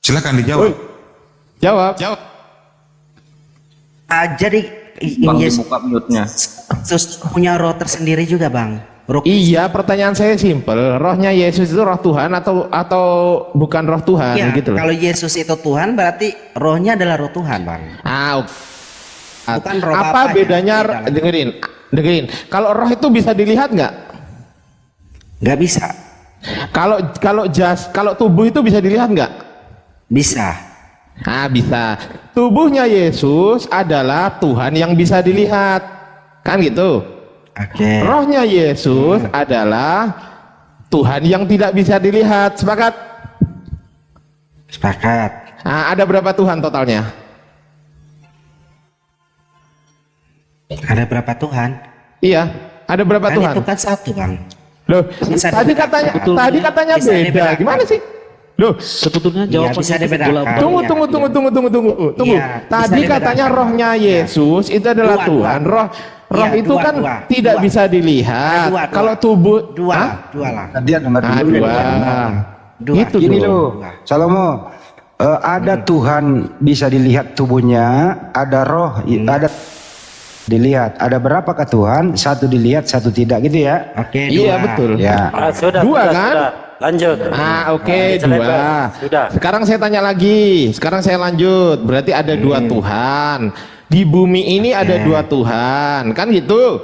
silakan dijawab. Jawab. Jadi Yesus punya roh tersendiri juga, Bang. Roh. Iya, pertanyaan saya simpel. Rohnya Yesus itu roh Tuhan atau bukan roh Tuhan Ya, gitu loh. kalau Yesus itu Tuhan berarti rohnya adalah roh Tuhan, Bang. Bukan roh apa Bapaknya. bedanya? Beda. Dengerin. Kalau roh itu bisa dilihat nggak? Nggak bisa. Kalau tubuh itu bisa dilihat nggak? Bisa. Bisa. Tubuhnya Yesus adalah Tuhan yang bisa dilihat, kan gitu. Oke. Rohnya Yesus adalah Tuhan yang tidak bisa dilihat. Sepakat? Sepakat. Ada berapa Tuhan totalnya? Ada berapa Tuhan? Iya, ada berapa Kan Tuhan? itu kan satu, Bang. Loh, Bisa tadi dibedakan. katanya Bisa beda. dibedakan. Gimana sih? Loh, Sebetulnya Iya, jawabannya bisa itu dibedakan. bola-balik. tunggu. Iya, Tadi bisa katanya dibedakan. rohnya Yesus itu adalah Dua, Tuhan. dua. Roh Iya, itu dua, kan dua. tidak Dua. bisa dilihat. Dua. Kalau tubuh Dua Hah? lah. Dia dengar dulu. Dua. Dua. Itu Gini dong. loh, Salomo. Ada Tuhan bisa dilihat tubuhnya, ada roh, ada dilihat. Ada berapakah Tuhan? Satu dilihat, satu tidak gitu ya? Oke, Iya dua. betul. Ya. Sudah, Dua, sudah, kan? sudah. Lanjut. Oke, Selesai. dua. Sudah. Sekarang saya tanya lagi. Sekarang saya lanjut. Berarti ada dua Tuhan. Di bumi ini ada dua Tuhan, kan gitu?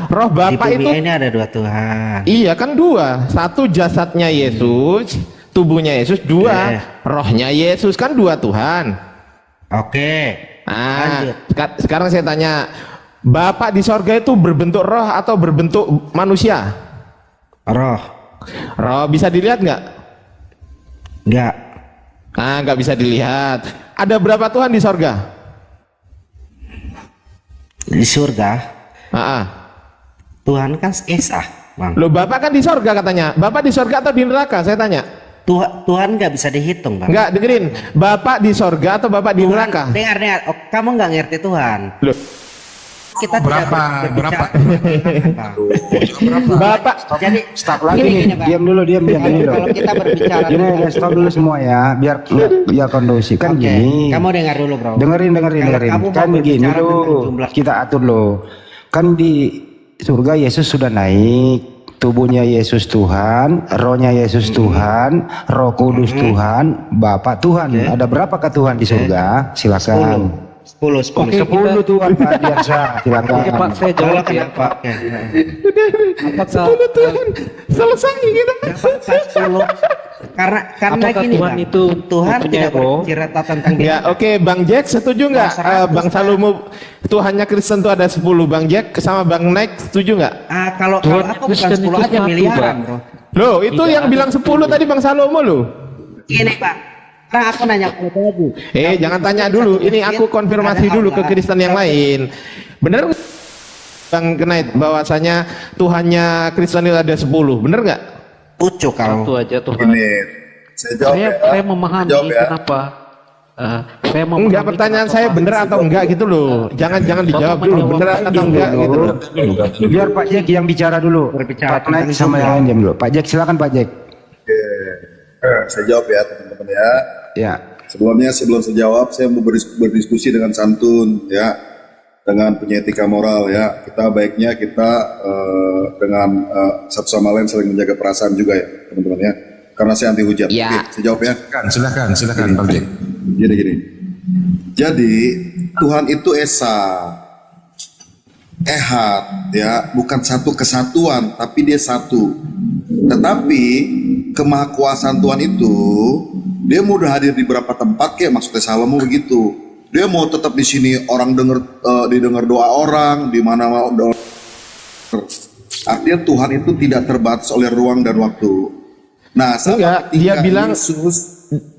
Roh Di Bapa bumi itu ini ada dua Tuhan. iya kan dua. Satu jasadnya Yesus, tubuhnya Yesus. Dua, rohnya Yesus, kan dua Tuhan. Oke. Lanjut. Sekarang saya tanya, Bapak di sorga itu berbentuk roh atau berbentuk manusia? Roh. Roh bisa dilihat nggak? Enggak. Nggak bisa dilihat. Ada berapa Tuhan di sorga? Di surga Ah. Tuhan kan esa, Bang. Loh, Bapak kan di sorga katanya. Bapak di sorga atau di neraka? Saya tanya. Tuhan nggak bisa dihitung, Bang. Enggak, dengerin. Bapak di sorga atau Bapak di neraka? Dengar. Oh, kamu nggak ngerti Tuhan. Loh, Kita tidak berbicara. Bapak Jadi Stop lagi gini, nih. Bang. Diam dulu, diam gini loh. Kalau kita berbicara Gini, stop dulu semua ya, biar kondusif kan Oke, gini. kamu dengar dulu, Bro. Dengerin. Kalau kamu mau Kan begini berbicara tentang loh. jumlah- Kita atur loh. Kan di surga Yesus sudah naik. Tubuhnya Yesus Tuhan, rohnya Yesus Tuhan, Roh Kudus Tuhan, Bapa Tuhan. Ada berapakah Tuhan di surga? Silakan. 10. 10 Tuhan Pak Diansyah. Silakan. Oke Pak, saya jawab ya Pak. Apakah selesai gitu. Dapat 10. Karena Apakah gini, Tuhan Bang. itu Tuhan mempunyai tidak roh? bercerita tentang Ya, oke, Bang Jack setuju nggak? 100, Bang Salomo Tuhannya Kristen tuh ada 10. Bang Jack sama Bang Nike setuju nggak? Kalau Tuhan aku bukan Kristen 10 itu aja satu, miliaran, Bang. Bro. Loh, itu yang bilang 10 tadi Bang Salomo loh. Gini, Pak. Sekarang aku nanya ke lagi. Jangan tanya dulu. Ini aku konfirmasi dulu ke Kristen yang lain. Bener nggak, Bang Knight, bahwasanya Tuhannya Kristen itu ada 10? Bener nggak? Pucuk Satu kalau. aja Tuhan. Ini saya jawab ya. Saya memahami Jawab ya. kenapa. Saya memahami Enggak, pertanyaan kenapa saya Pak bener atau enggak gitu loh. Jangan dijawab dulu bener atau enggak gitu loh. Biar Pak Jack yang bicara dulu. Berbicara Pak Naik tentang sama jumlah. yang lain diam dulu. Pak Jack silakan Pak Jack. Saya jawab ya teman-teman ya. Ya. Sebelum saya jawab, saya mau berdiskusi dengan santun ya, dengan punya etika moral ya. Kita baiknya kita dengan satu sama lain saling menjaga perasaan juga ya teman-teman ya. Karena saya anti hujat. Ya. Oke, saya jawab ya. Silakan Bang Jack. Gini. Jadi Tuhan itu esa, ehad ya, bukan satu kesatuan, tapi dia satu. Tetapi kemahakuasaan Tuhan itu, dia mau udah hadir di beberapa tempat kayak maksudnya Salomo begitu. Dia mau tetap di sini orang didengar doa orang, di mana mau doa. Artinya Tuhan itu tidak terbatas oleh ruang dan waktu. Nah, Enggak, dia ketika bilang Yesus,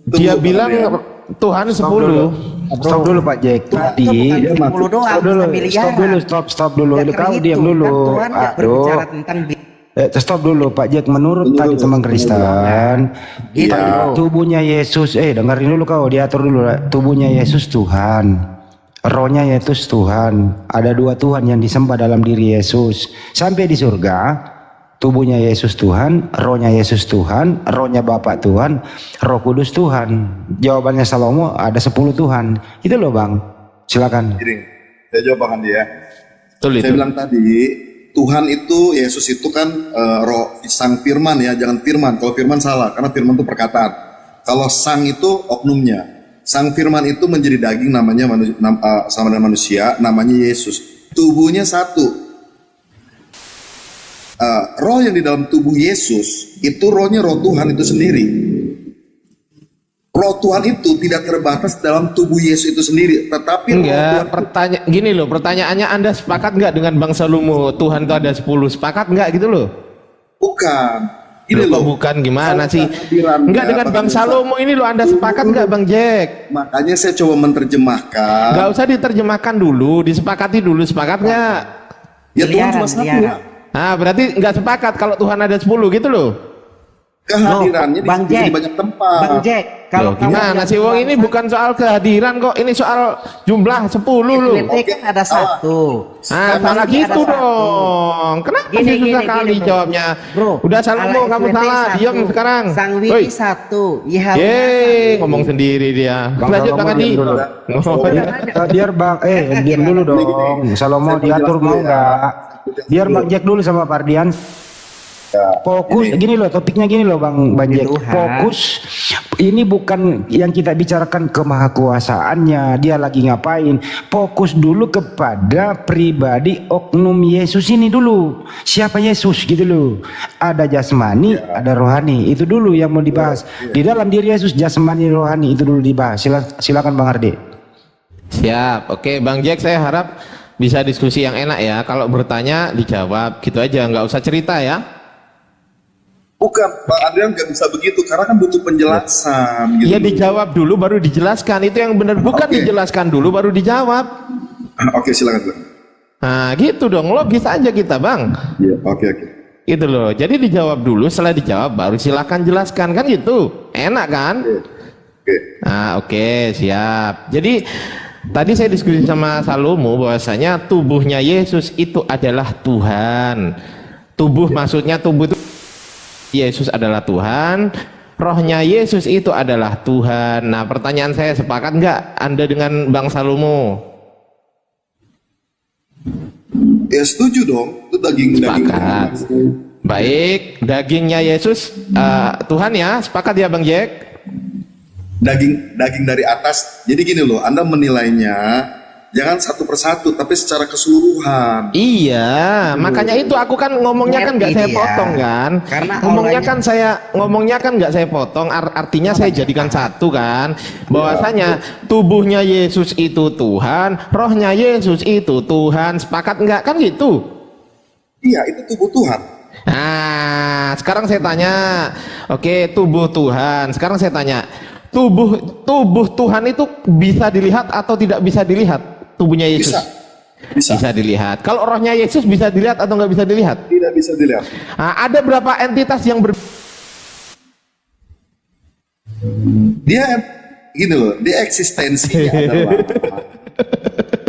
dia Tunggu, bilang Bang, ya. Tuhan 10. Stop dulu Pak Jack. Tadi Itu bukan 10 doang, stop dulu. miliaran. Stop dulu. Nggak Kau terhitung. diam dulu. Kan Tuhan nggak Aduh. berbicara tentang Stop dulu Pak Jack. Menurut tadi teman Kristen, Iya. tubuhnya Yesus. Dengerin dulu kau. Diatur dulu. Tubuhnya Yesus Tuhan. Rohnya Yesus Tuhan. Ada 2 Tuhan yang disembah dalam diri Yesus. Sampai di surga, tubuhnya Yesus Tuhan, rohnya Yesus Tuhan, rohnya Bapa Tuhan, Roh Kudus Tuhan. Jawabannya Salomo ada 10 Tuhan. Itu loh Bang. Silakan. Gini, saya jawab Bang Andi ya. Betul itu. Saya bilang tadi, Tuhan itu, Yesus itu kan roh sang firman ya, jangan firman. Kalau firman salah, karena firman itu perkataan. Kalau sang itu oknumnya. Sang firman itu menjadi daging namanya sama dengan manusia, namanya Yesus. Tubuhnya satu. Roh yang di dalam tubuh Yesus, itu rohnya roh Tuhan itu sendiri. Roh Tuhan itu tidak terbatas dalam tubuh Yesus itu sendiri, tetapi roh Tuhan Enggak, gini loh, pertanyaannya Anda sepakat nggak dengan Bang Salomo Tuhan itu ada 10? Sepakat nggak gitu loh? bukan. Ini Loh, kok loh, bukan gimana Kalau sih? kehadirannya, Enggak dengan Bang makanya Salomo ini loh, Anda sepakat nggak Bang Jack? makanya saya coba menerjemahkan. Nggak usah diterjemahkan dulu, disepakati dulu, sepakat nggak? Ya Tuhan cuma satu. miliaran. Nah, berarti nggak sepakat kalau Tuhan ada 10 gitu loh. Kehadirannya Bang di Jack. banyak tempat. Bang Jack, Loh, gimana sih Wong, ini bukan soal kehadiran kok, ini soal jumlah 10 loh. Ekliptik kan ada satu. Ah, salah Teknologi gitu ada satu. dong. Kenapa Gini, sih susah gini, kali bro. jawabnya? Bro, Udah Salomo, Allah kamu ekliptik salah. satu. Diam sekarang. Sang Woi. Widi satu. Yahweh Yeay, ngomong sendiri dia. Lanjut Bang Adi. diam dulu. Biar Bang diam dulu dong. Salomo diatur mau enggak? Biar Bang Jack dulu sama Pardian. Fokus gini loh, topiknya gini loh Bang Jack. Tuhan. Fokus ini bukan yang kita bicarakan kemahakuasaannya, dia lagi ngapain. Fokus dulu kepada pribadi oknum Yesus ini dulu. Siapa Yesus gitu loh. Ada jasmani, ada rohani. Itu dulu yang mau dibahas. Di dalam diri Yesus jasmani rohani itu dulu dibahas. Silakan Bang Ardi. Siap. Oke, Bang Jack, saya harap bisa diskusi yang enak ya. Kalau bertanya dijawab gitu aja, nggak usah cerita ya. Bukan, Pak Adrian nggak bisa begitu karena kan butuh penjelasan. Gitu. Iya, dijawab dulu baru dijelaskan. Itu yang benar, bukan Oke. dijelaskan dulu baru dijawab. Oke, silakan. Bang. Nah, gitu dong. Logis aja kita, Bang. Iya, oke. Gitu loh. Jadi dijawab dulu, setelah dijawab baru silakan jelaskan, kan gitu. Enak kan? Oke. Nah, oke, siap. Jadi tadi saya diskusi sama Salomo bahwasanya tubuhnya Yesus itu adalah Tuhan. Tubuh maksudnya tubuh itu Yesus adalah Tuhan. Rohnya Yesus itu adalah Tuhan. Nah, pertanyaan saya, sepakat nggak Anda dengan Bang Salomo? Ya setuju dong. Itu daging Sepakat. Baik, dagingnya Yesus Tuhan ya. Sepakat ya Bang Jack? daging dari atas. Jadi gini loh, Anda menilainya jangan satu persatu, tapi secara keseluruhan. Iya, makanya itu aku kan ngomongnya kan nggak saya potong kan. Karena ngomongnya kan nggak saya potong. Artinya saya jadikan satu kan. Bahwasanya tubuhnya Yesus itu Tuhan, rohnya Yesus itu Tuhan. Sepakat nggak kan gitu? Iya, itu tubuh Tuhan. Nah, sekarang saya tanya, oke, tubuh Tuhan. Sekarang saya tanya, tubuh Tuhan itu bisa dilihat atau tidak bisa dilihat? Tubuhnya Yesus Bisa. bisa dilihat. Kalau rohnya Yesus bisa dilihat atau nggak bisa dilihat? Tidak bisa dilihat. Nah, ada berapa entitas yang Dia gini loh, dia eksistensinya adalah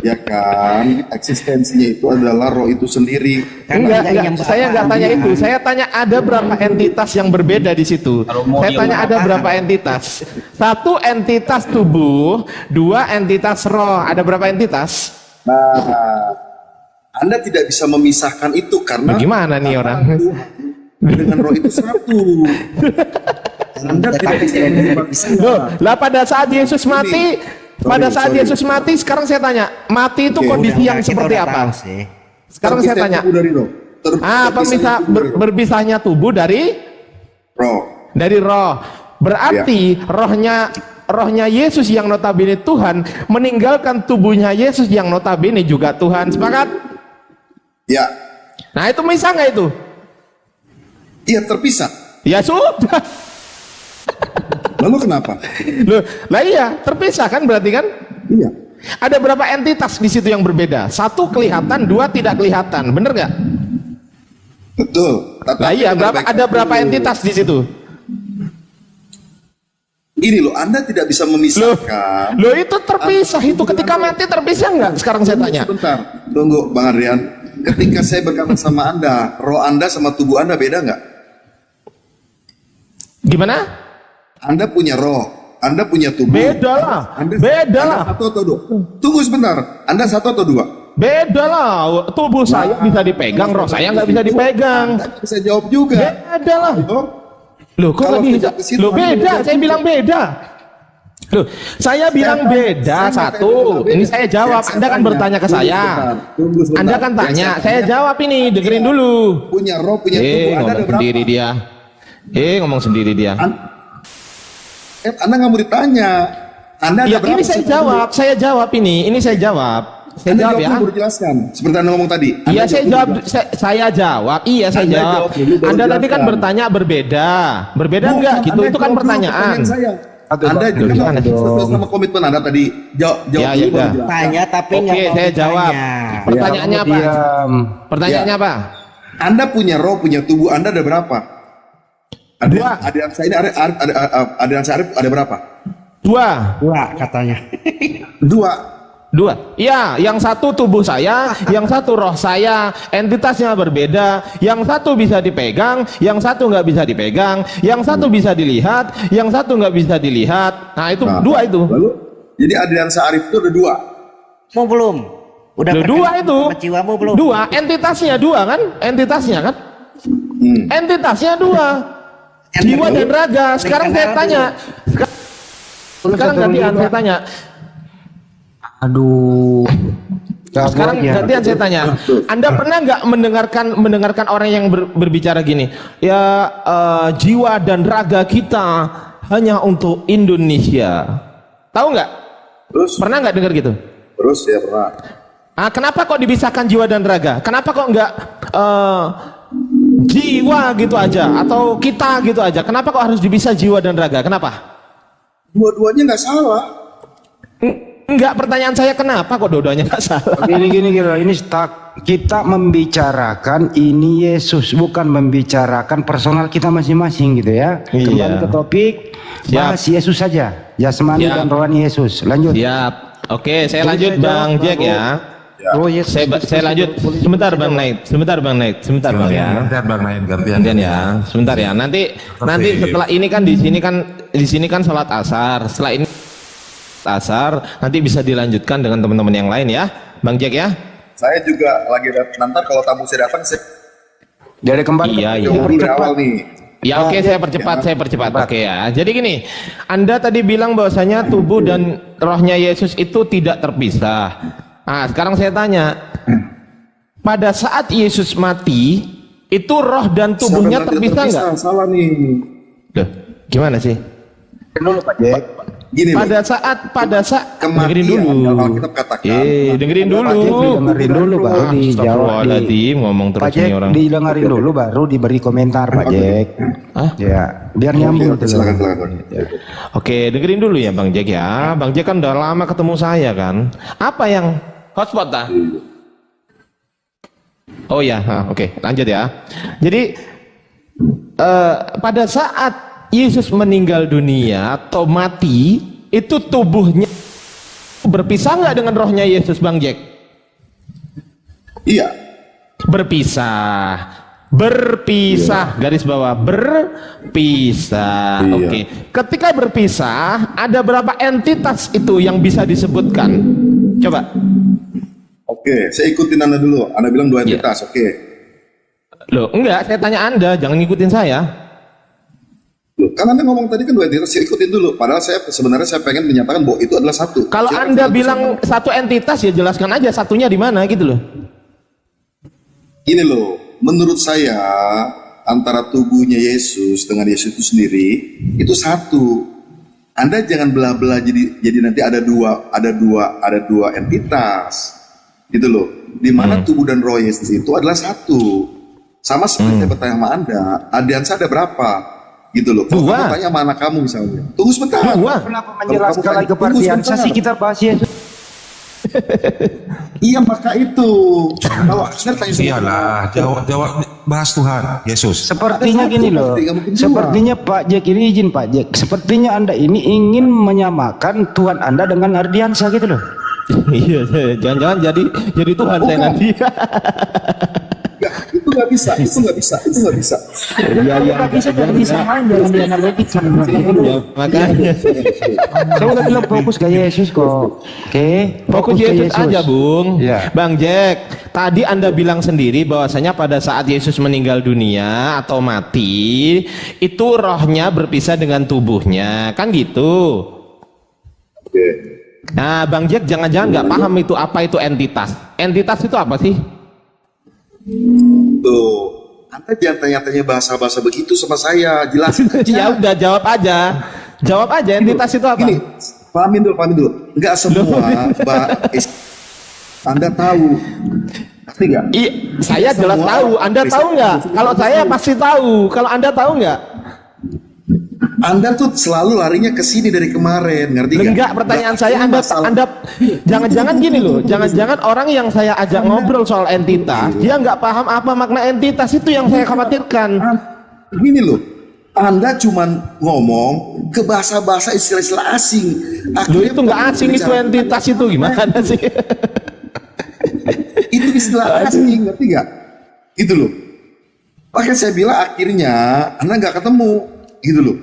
ya kan, eksistensinya itu adalah roh itu sendiri. Enggak, saya nggak tanya itu. Saya tanya ada berapa entitas yang berbeda di situ. Saya tanya ada berapa entitas. Satu entitas tubuh, dua entitas roh. Ada berapa entitas? Nah, Anda tidak bisa memisahkan itu karena Gimana nih orang? Tuhan dengan roh itu satu. Anda tidak bisa Loh, lah pada saat Yesus mati, Yesus mati, sekarang saya tanya, mati itu kondisi yang seperti apa? Sekarang saya tanya, pemisah berpisahnya tubuh dari roh. Berarti rohnya Yesus yang notabene Tuhan meninggalkan tubuhnya Yesus yang notabene juga Tuhan. Sepakat? Ya. Nah, itu bisa nggak itu? Iya, terpisah. Ya sudah. Lalu kenapa? Loh, lah iya, terpisah kan berarti kan? Iya. Ada berapa entitas di situ yang berbeda? Satu kelihatan, dua tidak kelihatan. Bener nggak? Betul. Lah iya, ada berapa entitas di situ? Ini loh, Anda tidak bisa memisahkan. Loh itu terpisah, itu ketika mati terpisah nggak? Sekarang saya tanya. Sebentar, tunggu Bang Adrian. Ketika saya berkata sama Anda, roh Anda sama tubuh Anda beda nggak? Gimana? Anda punya roh, Anda punya tubuh. Beda lah. Anda satu atau dua? Tunggu sebentar, Anda satu atau dua? Beda lah. Tubuh saya bisa dipegang, roh saya nggak bisa dipegang. Anda bisa jawab juga. Beda lah. Loh, kok Kalau nggak bisa? sejak ke situ Loh, Anda beda. jawab Saya juga. bilang beda. Loh, saya bilang beda satu. Ini saya jawab. Anda kan bertanya ke saya. Tunggu sebentar. Anda kan tanya. Saya jawab ini. Dengerin dulu. Punya roh, punya tubuh. Anda ada Ngomong berapa? sendiri dia. Ngomong sendiri dia. Anda nggak mau ditanya. Anda ada Ya, berapa? ini saya jawab. Saya jawab ini. Ini saya jawab. Saya Anda jawab jawab ya. dulu, baru jelaskan. Seperti Anda ngomong tadi. Anda Iya, saya jawab. dulu. Saya jawab. Iya, saya Anda jawab. jawab dulu, baru Anda tadi kan jelaskan. bertanya berbeda. Berbeda Bukan, enggak? Gitu. Anda Itu kan jawab dulu pertanyaan. pertanyaan saya. Anda juga gimana? sesuai sama komitmen Anda tadi. Jawab Ya, dulu, ya baru udah. jelaskan. Tanya tapi Oke, nggak mau saya jawab. ditanya. Pertanyaannya apa? Diam. Pertanyaannya apa? Anda punya roh, punya tubuh. Anda ada berapa? Dua. Ada saya ini ada Syarif ada berapa? Dua. Wah, katanya. Dua. Iya, yang satu tubuh saya, yang satu roh saya, entitasnya berbeda. Yang satu bisa dipegang, yang satu nggak bisa dipegang, yang satu bisa dilihat, yang satu nggak bisa dilihat. Nah, itu Nah, dua itu. Lalu, jadi Adrian Syarif itu ada dua. Mau belum? Udah Loh, dua berkenan itu. sama jiwamu belum? Dua, entitasnya dua kan? Entitasnya kan? Entitasnya dua. Jiwa dan raga. Sekarang saya tanya. Sekarang gantian saya tanya. Aduh. Sekarang gantian saya tanya. Anda pernah nggak mendengarkan orang yang berbicara gini? Ya, jiwa dan raga kita hanya untuk Indonesia. Tahu nggak? Terus Pernah nggak dengar gitu? terus ya pernah. Kenapa kok dipisahkan jiwa dan raga? Kenapa kok nggak jiwa gitu aja atau kita gitu aja? Kenapa kok harus dipisah jiwa dan raga? Kenapa? Dua-duanya nggak salah. Enggak, pertanyaan saya kenapa kok dua-duanya nggak salah? Gini, ini kita membicarakan ini Yesus, bukan membicarakan personal kita masing-masing gitu ya. Iya. Kembali ke topik, bahas Yesus saja, jasmani Siap. dan rohani Yesus. Lanjut. Siap. Oke, saya Boleh lanjut saya Bang jawab, Jack Bang? ya. Oh Yesus. Saya lanjut. Sebentar Bang Naid. Sebentar Bang Naid. Sebentar Bang ya. Gantian Bang Nain, gantian. Gantian ya. Sebentar ya. Nanti setelah ini kan di sini kan salat asar. Setelah ini asar nanti bisa dilanjutkan dengan teman-teman yang lain ya. Bang Jack ya. Saya juga lagi nanti kalau tamu saya datang saya Dari kembali Iya, ke iya. dari awal nih. Ya oke, saya percepat. Oke ya. Jadi gini, Anda tadi bilang bahwasanya tubuh dan rohnya Yesus itu tidak terpisah. Nah, sekarang saya tanya, pada saat Yesus mati, itu roh dan tubuhnya Siapa bilang terpisah tidak nggak? Salah nih. Loh, gimana sih? dulu Pak Jack. Gini loh. Pada saat dengerin Kematian dulu. dalam Alkitab katakan. Dengerin Pak Jack dulu. didengerin dulu baru dijawab. Astagfirullahaladzim, ngomong Pak terus Jack nih orang. didengerin dulu baru diberi komentar Pak Jack. Hah? Ya, biar nyambung Oke, tuh. silakan. Oke, dengerin dulu ya Bang Jack ya. Bang Jack kan udah lama ketemu saya kan. Apa yang hotspot dah? Oh ya, oke, lanjut ya. Jadi pada saat Yesus meninggal dunia atau mati, itu tubuhnya berpisah nggak dengan rohnya Yesus, Bang Jack? Iya. Berpisah, garis bawah, berpisah. Iya. Oke. Ketika berpisah, ada berapa entitas itu yang bisa disebutkan? Coba. Oke, saya ikutin Anda dulu. Anda bilang dua Iya. entitas, oke. Loh, enggak, saya tanya Anda, jangan ngikutin saya. Loh, kan Anda ngomong tadi kan dua entitas, saya ikutin dulu. Padahal sebenarnya saya pengen menyatakan bahwa itu adalah satu. Kalau Silakan, Anda silakan, bilang silakan. satu entitas, ya jelaskan aja satunya di mana gitu loh. Gini loh, menurut saya antara tubuhnya Yesus dengan Yesus itu sendiri itu satu. Anda jangan belah-belah jadi nanti ada dua entitas. Gitu loh. Di mana tubuh dan roh Yesus itu adalah satu. Sama seperti saya bertanya sama Anda, adiansa ada berapa? Gitu loh. Kalau Dua. kamu tanya sama anak kamu misalnya, tunggu sebentar. Dua. Kenapa Kalau menjelaskan kamu lagi tanya, ke tunggu Pardiansa sebentar. sih kita bahas Yesus? Iya maka itu. Kalau Anda tanya sama Iyalah, jawab bahas Tuhan, Yesus. Sepertinya Ada gini satu, loh, nggak mungkin dua. sepertinya Pak Jack ini izin Pak Jack, sepertinya Anda ini ingin menyamakan Tuhan Anda dengan Ardiansa gitu loh. Iya, jangan-jangan jadi Tuhan saya Bukan. nanti. Nggak, itu nggak bisa. Iya, iya. Jangan disamain dalam analogi sama Ya, makanya. Saya udah bilang fokus ke Yesus kok. Oke, Fokus ke Yesus aja, Bung. Iya. Bang Jack, tadi Anda bilang sendiri bahwasanya pada saat Yesus meninggal dunia atau mati, itu rohnya berpisah dengan tubuhnya, kan gitu. Oke. Nah, Bang Jack jangan-jangan nggak paham itu apa itu entitas. Entitas itu apa sih? Tuh, Anda jangan tanya-tanya bahasa-bahasa begitu sama saya. Jelasin aja. Ya udah jawab aja. Jawab aja entitas itu apa? Gini, pahamin dulu. Enggak semua Anda tahu. Pasti nggak? Iya, saya jelas Semua tahu. orang Anda Kristen tahu nggak? itu Kalau saya pasti tahu. Kalau Anda tahu nggak? Anda tuh selalu larinya ke sini dari kemarin, ngerti nggak? Enggak, pertanyaan Nggak, saya ini Anda masalah- jangan-jangan gini loh. Jangan-jangan orang yang saya ajak ngobrol soal entitas, dia nggak paham apa makna entitas, itu yang saya khawatirkan. Gini loh, Anda cuman ngomong ke bahasa-bahasa istilah-istilah asing. Loh, itu nggak asing, itu entitas itu gimana sih? Itu istilah asing, ngerti nggak? Gitu loh. Makanya saya bilang akhirnya Anda nggak ketemu, gitu loh.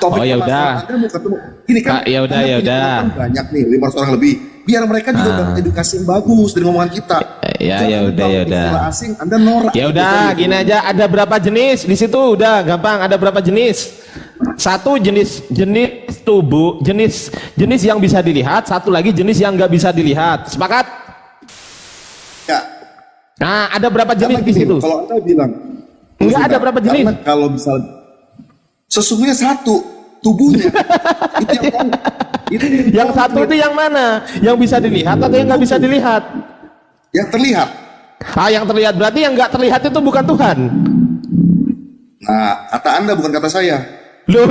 Oh, ya pembahasan udah. Anda mau ketemu. Ini kan Kak, ya udah, Anda ya punya udah. penonton banyak nih, 500 orang lebih. Biar mereka juga dapat edukasi yang bagus dari ngomongan kita. Ya, Jangan ya udah, tahu ya udah. istilah asing, Anda norak. Ya udah, gini aja. Ada berapa jenis di situ? Udah gampang. Ada berapa jenis? Satu jenis tubuh, jenis yang bisa dilihat. Satu lagi jenis yang nggak bisa dilihat. Sepakat? Ya, Nah, ada berapa jenis karena di gini, situ? kalau Anda bilang Enggak ada berapa jenis. Karena kalau misal sesungguhnya satu tubuhnya itu yang tahu. Yang satu itu yang mana? Yang bisa dilihat atau yang nggak bisa dilihat? yang terlihat. Ah, yang terlihat berarti yang nggak terlihat itu bukan Tuhan. Nah, kata Anda bukan kata saya. Loh,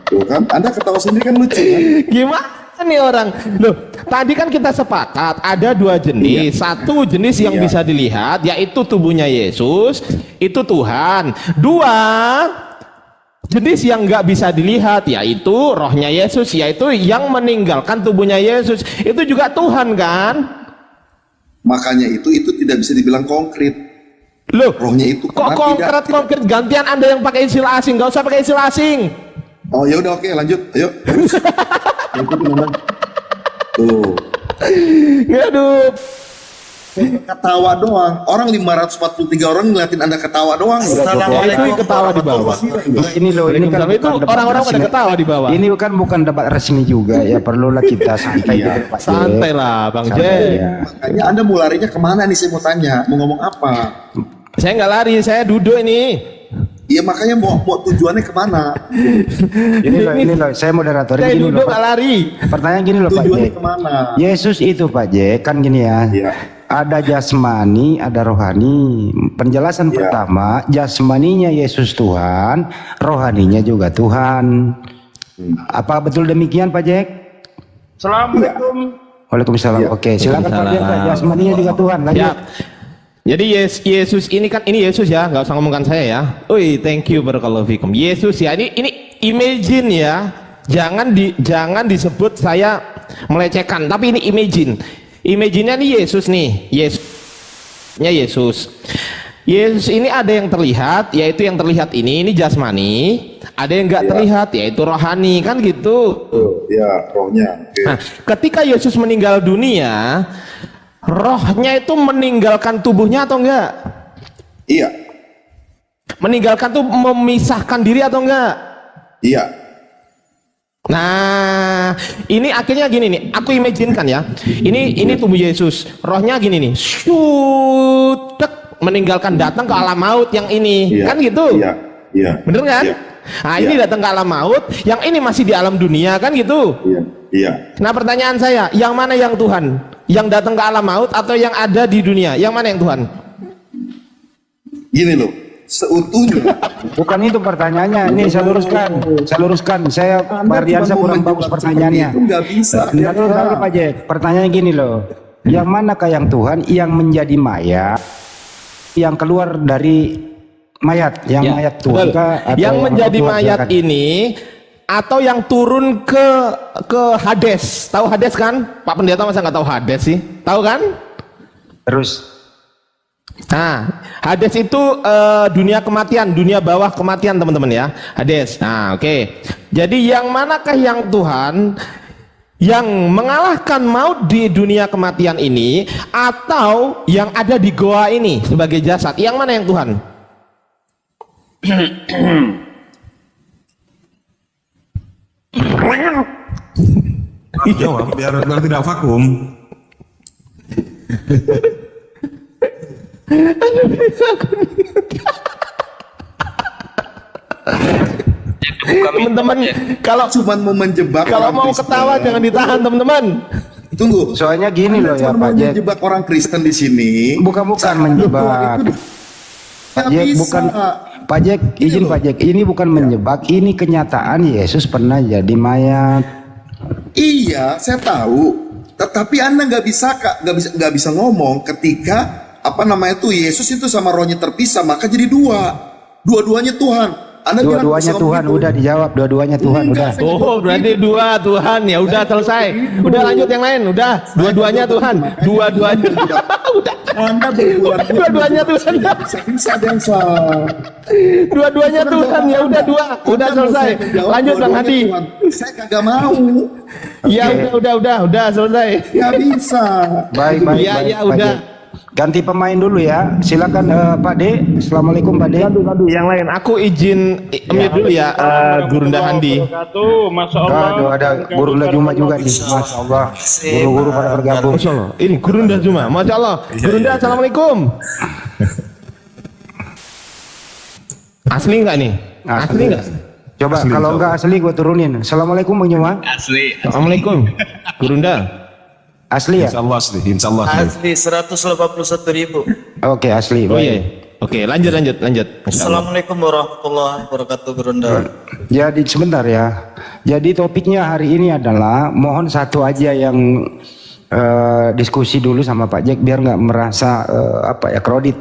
Tuh kan, Anda ketawa sendiri kan lucu kan? gimana? Ini orang loh, tadi kan kita sepakat ada dua jenis. Satu jenis yang bisa dilihat yaitu tubuhnya Yesus, itu Tuhan. Dua jenis yang nggak bisa dilihat yaitu rohnya Yesus, yaitu yang meninggalkan tubuhnya Yesus, itu juga Tuhan kan? Makanya itu tidak bisa dibilang konkret. Loh, Rohnya itu kok karena konkret gantian Anda yang pakai istilah asing, nggak usah pakai istilah asing. Oh ya udah, oke, lanjut. Ayo. Itu teman. Tuh. Aduh. Ketawa doang. Orang 543 orang ngeliatin Anda ketawa doang. Itu ketawa di bawah. Ini loh, ini kan Itu bukan debat orang-orang pada resmi. ketawa di bawah. Ini kan bukan debat resmi juga ya, perlulah kita santai dulu, Pak J. Santai lah Bang J. Santai, ya. Makanya Anda mau larinya kemana nih, saya mau tanya. Mau ngomong apa? Saya nggak lari, saya duduk ini. Iya, makanya mau tujuannya kemana? Ini loh, saya moderator Saya gini duduk loh, nggak Pak. lari. Pertanyaan gini loh, Pak J. Tujuannya kemana? Yesus itu, Pak J, kan gini ya. Iya. Ada jasmani, ada rohani. Penjelasan pertama, jasmaninya Yesus Tuhan, rohaninya juga Tuhan. Apa betul demikian, Pak Jack? Assalamualaikum. Waalaikumsalam. Oke, silakan Pak Jack. Jasmaninya juga Tuhan. Lanjut. Ya. Jadi Yesus ini kan, ini Yesus ya, nggak usah ngomongkan saya ya. Ui, thank you barakallahu fikum. Yesus ya, ini imagine ya. Jangan disebut saya melecehkan, tapi ini imagine. Imagine-nya nih Yesus nih, Yesus. Yesus ini ada yang terlihat, yaitu yang terlihat ini jasmani. Ada yang nggak terlihat, yaitu rohani, kan gitu. Ya, rohnya. Oke. Nah, ketika Yesus meninggal dunia, rohnya itu meninggalkan tubuhnya atau enggak? Iya. Meninggalkan tuh memisahkan diri atau enggak? Iya. Nah, ini akhirnya gini nih, aku imajinekan ya. Ini tubuh Yesus, rohnya gini nih, meninggalkan datang ke alam maut yang ini, Iya. kan gitu? Iya. Iya. Bener kan? Iya. Nah, ini datang ke alam maut, yang ini masih di alam dunia, kan gitu? Iya. Iya. Nah, pertanyaan saya, yang mana yang Tuhan? Yang datang ke alam maut atau yang ada di dunia? Yang mana yang Tuhan? Gini loh, seutuhnya. Bukan itu pertanyaannya. Ini saya luruskan. Saya Bardiansa kurang bagus pertanyaannya. Itu nggak bisa. Bentar, Pak Jack. Pertanyaannya gini loh. Yang manakah yang Tuhan? Yang menjadi mayat, yang keluar dari mayat, yang Ya, mayat Tuhan betul. kah, atau Yang menjadi Tuhan, mayat silakan. ini atau yang turun ke Hades. Tahu Hades kan? Pak Pendeta masa nggak tahu Hades sih? Tahu kan? Terus Nah, Hades itu dunia kematian, dunia bawah kematian teman-teman ya, Hades. Nah, oke. Jadi yang manakah yang Tuhan, yang mengalahkan maut di dunia kematian ini, atau yang ada di goa ini sebagai jasad? Yang mana yang Tuhan? Jawab biar tidak vakum. Teman-teman, kalau Cuman mau menjebak kalau orang mau Kristen. ketawa jangan ditahan teman-teman. Tunggu. soalnya gini loh ya Cuma Pak mau Jack. menjebak orang Kristen di sini. Bukan menjebak. Pak Nggak Jack bisa. bukan Pak Jack, izin Pak Jack. Ini bukan menjebak, ini kenyataan Yesus pernah jadi mayat. Iya, saya tahu. Tetapi Anda nggak bisa ngomong ketika apa namanya tuh Yesus itu sama rohnya terpisah, maka jadi dua-duanya Tuhan. Anda bilang Dua-duanya bisa ngomong Tuhan, gitu. udah dijawab. Dua-duanya Tuhan, udah. Oh, berarti dua Tuhan ya, udah selesai. Udah lanjut yang lain, udah. Dua-duanya Tuhan, dua-duanya. Udah. Anda berbulan-bulan Dua-duanya Tuhan. bisa dan salah. Dua-duanya Tuhan ya, udah dua. Udah selesai. Lanjut Bang Hadi. Saya kagak mau. Ya udah selesai. Nggak bisa. Baik, Iya, baik, iya, Pak udah. Jack. Ganti pemain dulu ya. Silakan Pak De. Assalamualaikum Pak De. Yang lain aku izin mute dulu ya, Gurunda Handi. Masya Allah. Aduh, ada Gurunda Juma juga nih. Masya Allah. Guru-guru pada bergabung. Masya Allah. Ini Gurunda cuma, Masya Allah. Gurunda, assalamualaikum. Asli nggak nih? Asli nggak? Coba kalau enggak asli gue turunin. Assalamualaikum Bang Juma. Assalamualaikum. Gurunda. Asli ya? Insya Allah asli. Insya Allah asli. Asli 181.000. Oke, asli. Oh Baik. iya. Oke, lanjut. Masya Allah. Assalamualaikum warahmatullahi wabarakatuh, Berunda. Jadi sebentar ya. Jadi topiknya hari ini adalah mohon satu aja yang diskusi dulu sama Pak Jack biar nggak merasa kredit.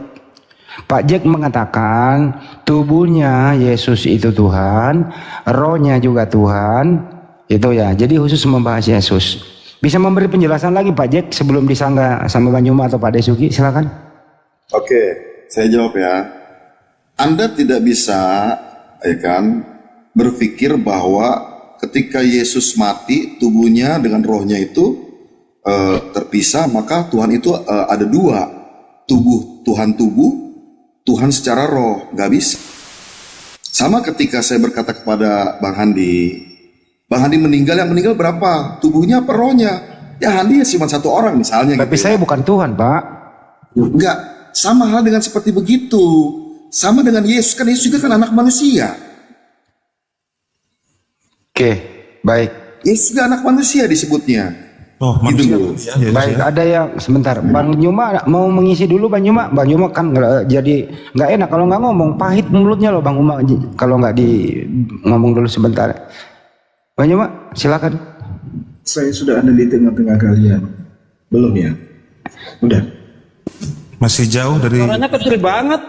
Pak Jack mengatakan tubuhnya Yesus itu Tuhan, rohnya juga Tuhan, itu ya. Jadi khusus membahas Yesus. Bisa memberi penjelasan lagi Pak Jack sebelum disanggah sama Bang Yuma atau Pak Desuki, silakan. Oke, saya jawab ya. Anda tidak bisa, ya kan, berpikir bahwa ketika Yesus mati, tubuhnya dengan rohnya itu terpisah, maka Tuhan itu ada dua. Tuhan tubuh, Tuhan secara roh. Nggak bisa. Sama ketika saya berkata kepada Bang Handi meninggal, yang meninggal berapa? Tubuhnya apa rohnya? Ya Handi ya cuma satu orang misalnya. Tapi gitu saya ya. bukan Tuhan Pak. Enggak, sama hal dengan seperti begitu. Sama dengan Yesus, kan Yesus juga kan anak manusia. Oke, baik. Yesus juga anak manusia disebutnya. Oh, manusia. Gitu loh. Baik, ada yang sebentar. Bang Yuma mau mengisi dulu Bang Yuma. Bang Yuma kan jadi nggak enak kalau nggak ngomong, pahit mulutnya loh Bang Yuma kalau nggak ngomong dulu sebentar. Bang Yuma, silakan. Saya sudah ada di tengah-tengah kalian. Belum ya? Udah. Masih jauh dari Suaranya kecil banget.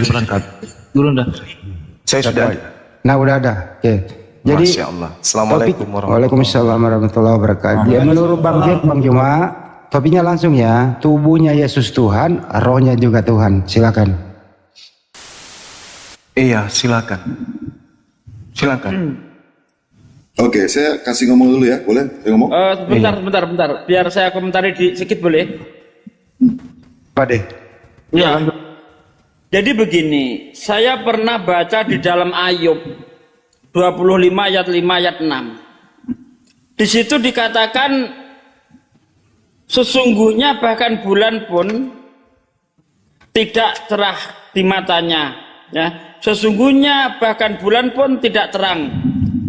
perangkat. Berunda. Saya sudah. Nah, udah ada. Oke. Jadi Masya Allah. Assalamualaikum Waalaikumsalam warahmatullahi wabarakatuh. Ya, menurut Bang Jack, Bang Yuma, topiknya langsung ya. Tubuhnya Yesus Tuhan, rohnya juga Tuhan. Silakan. Iya, silakan. Oke, saya kasih ngomong dulu ya, boleh? Saya ngomong. Bentar. Biar saya komentari sedikit boleh? Pak De. Ya. Jadi begini, saya pernah baca di dalam Ayub 25 ayat 5 ayat 6. Di situ dikatakan sesungguhnya bahkan bulan pun tidak cerah di matanya, ya. Sesungguhnya bahkan bulan pun tidak terang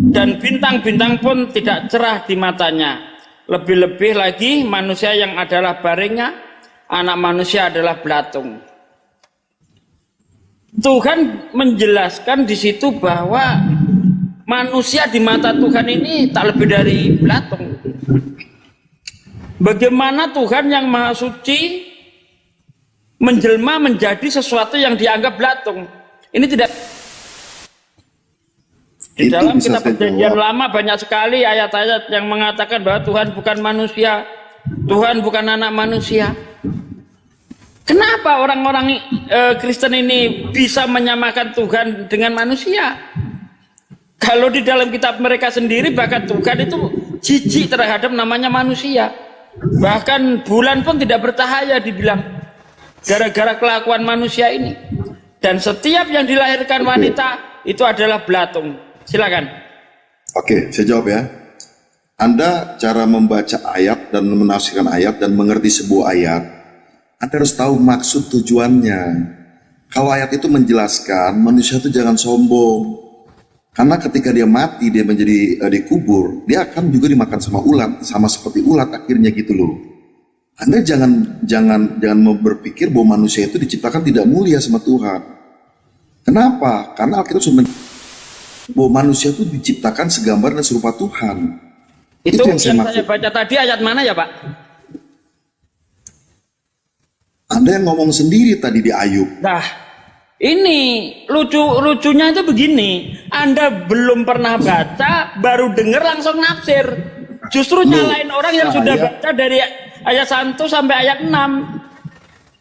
dan bintang-bintang pun tidak cerah di matanya. Lebih-lebih lagi manusia yang adalah baringnya, anak manusia adalah belatung. Tuhan menjelaskan di situ bahwa manusia di mata Tuhan ini tak lebih dari belatung. Bagaimana Tuhan yang Maha Suci menjelma menjadi sesuatu yang dianggap belatung? Ini tidak. Di Itu dalam bisa kitab saya Perjanjian jawab. Lama banyak sekali ayat-ayat yang mengatakan bahwa Tuhan bukan manusia, Tuhan bukan anak manusia. Kenapa orang-orang Kristen ini bisa menyamakan Tuhan dengan manusia? Kalau di dalam kitab mereka sendiri bahkan Tuhan itu jijik terhadap namanya manusia. Bahkan bulan pun tidak bercahaya dibilang gara-gara kelakuan manusia ini. Dan setiap yang dilahirkan wanita itu adalah belatung. Silakan. Oke, saya jawab ya. Anda cara membaca ayat dan menafsirkan ayat dan mengerti sebuah ayat, Anda harus tahu maksud tujuannya. Kalau ayat itu menjelaskan manusia itu jangan sombong. Karena ketika dia mati, dia menjadi dikubur, dia akan juga dimakan sama ulat, sama seperti ulat akhirnya gitu loh. Anda jangan berpikir bahwa manusia itu diciptakan tidak mulia sama Tuhan. Kenapa? Karena Alkitab sudah bahwa manusia itu diciptakan segambar dan serupa Tuhan. Itu yang saya maksud. baca tadi ayat mana ya Pak? Anda yang ngomong sendiri tadi di Ayub. Nah, ini lucunya itu begini. Anda belum pernah baca, baru dengar langsung nafsir. Justru nyalain orang yang sudah baca dari ayat 1 sampai ayat 6.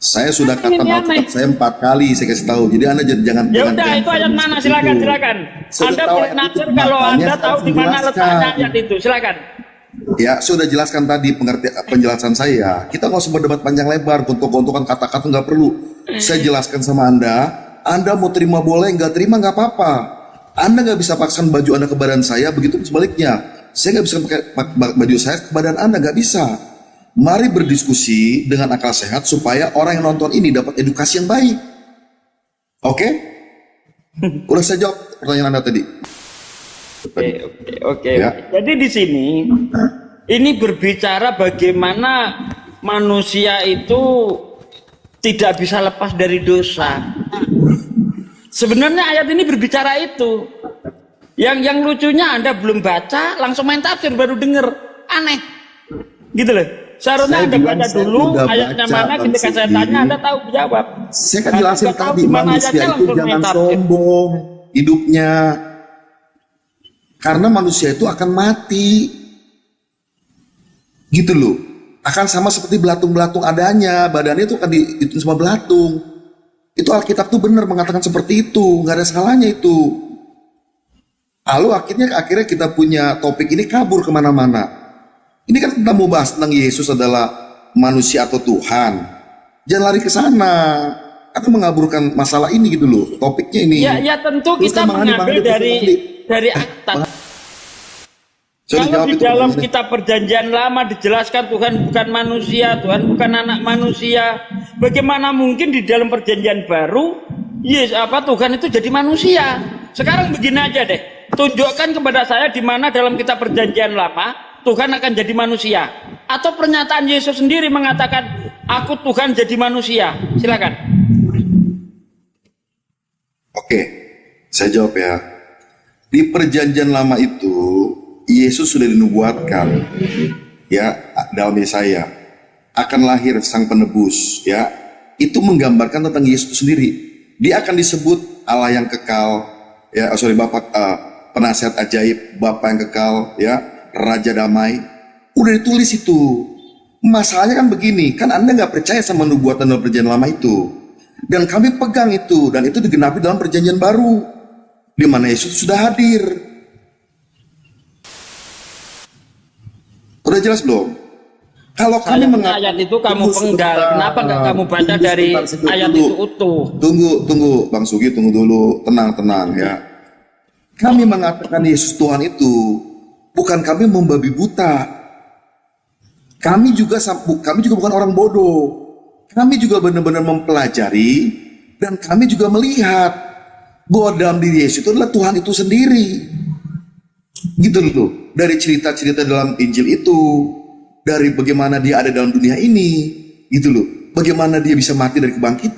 Saya sudah kata Alkitab saya 4 kali saya kasih tahu. Jadi Anda jangan. Ya udah, itu ayat mana? Silakan. Anda boleh nafsir kalau Anda tahu di mana letaknya ayat itu. Silakan. Ya, sudah jelaskan tadi penjelasan saya. Kita nggak usah berdebat panjang lebar, gontok-gontokan kata-kata nggak perlu. Saya jelaskan sama Anda mau terima boleh, nggak terima nggak apa-apa. Anda nggak bisa paksakan baju Anda ke badan saya, begitu sebaliknya. Saya nggak bisa pakai baju saya ke badan Anda, nggak bisa. Mari berdiskusi dengan akal sehat supaya orang yang nonton ini dapat edukasi yang baik. Oke? Udah saya jawab pertanyaan Anda tadi. Oke. Ya. Jadi di sini ini berbicara bagaimana manusia itu tidak bisa lepas dari dosa. Sebenarnya ayat ini berbicara itu. Yang lucunya Anda belum baca, langsung main tafsir baru denger. Aneh. Gitu loh. Seharusnya Anda baca dulu ayatnya mana, ketika saya tanya Anda tahu jawab. Saya kan jelasin tadi, manusia itu jangan sombong hidupnya. Karena manusia itu akan mati. Gitu loh. Akan sama seperti belatung-belatung adanya, badannya itu akan itu semua belatung. Itu Alkitab tuh benar mengatakan seperti itu, nggak ada salahnya itu. Lalu akhirnya kita punya topik ini kabur kemana-mana. Ini kan kita mau bahas tentang Yesus adalah manusia atau Tuhan. Jangan lari ke sana. Aku mengaburkan masalah ini gitu loh. Topiknya ini. Ya tentu kita mengambil dari akta. Kalau di dalam kitab perjanjian lama dijelaskan Tuhan bukan manusia, Tuhan bukan anak manusia. Bagaimana mungkin di dalam perjanjian baru, Tuhan itu jadi manusia? Sekarang begini aja deh, tunjukkan kepada saya di mana dalam kitab perjanjian lama Tuhan akan jadi manusia. Atau pernyataan Yesus sendiri mengatakan, aku Tuhan jadi manusia. Silakan. Oke, saya jawab ya. Di perjanjian lama itu Yesus sudah dinubuatkan ya dalam Yesaya akan lahir sang penebus ya. Itu menggambarkan tentang Yesus itu sendiri. Dia akan disebut Allah yang kekal ya, penasihat ajaib, Bapa yang kekal ya, Raja damai. Udah ditulis itu. Masalahnya kan begini, kan Anda nggak percaya sama nubuatan dalam perjanjian lama itu. Dan kami pegang itu, dan itu digenapi dalam perjanjian baru di mana Yesus sudah hadir. Udah jelas belum? Kalau kami ayat itu kamu penggal, kenapa nggak kamu baca dari ayat itu utuh? Tunggu, Bang Sugi, tunggu dulu, tenang ya. Kami mengatakan Yesus Tuhan itu bukan kami membabi buta. Kami juga bukan orang bodoh. Kami juga benar-benar mempelajari dan kami juga melihat bahwa dalam diri Yesus itu adalah Tuhan itu sendiri. Gitu loh. Dari cerita-cerita dalam Injil itu, dari bagaimana dia ada dalam dunia ini, gitu loh. Bagaimana dia bisa mati dari bangkit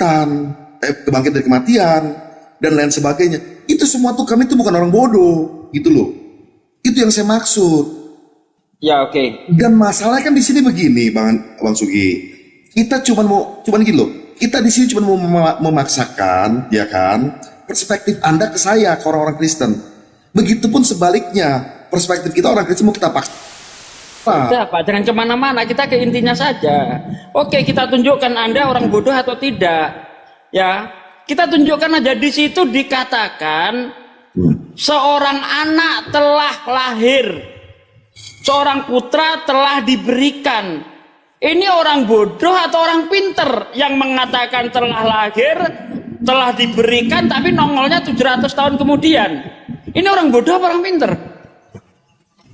dari kematian dan lain sebagainya. Itu semua tuh kami tuh bukan orang bodoh, gitu loh. Itu yang saya maksud. Ya oke. Dan masalahnya kan di sini begini, Bang Sugi. Kita cuman gini loh. Kita di sini cuma mau memaksakan, ya kan, perspektif Anda ke saya, ke orang-orang Kristen. Begitupun sebaliknya, perspektif kita orang Kristen mau kita paksa. Udah Pak, jangan kemana-mana, kita ke intinya saja. Oke, kita tunjukkan Anda orang bodoh atau tidak. Ya, kita tunjukkan aja di situ dikatakan seorang anak telah lahir, seorang putra telah diberikan. Ini orang bodoh atau orang pinter yang mengatakan telah lahir, telah diberikan, tapi nongolnya 700 tahun kemudian. Ini orang bodoh apa orang pinter?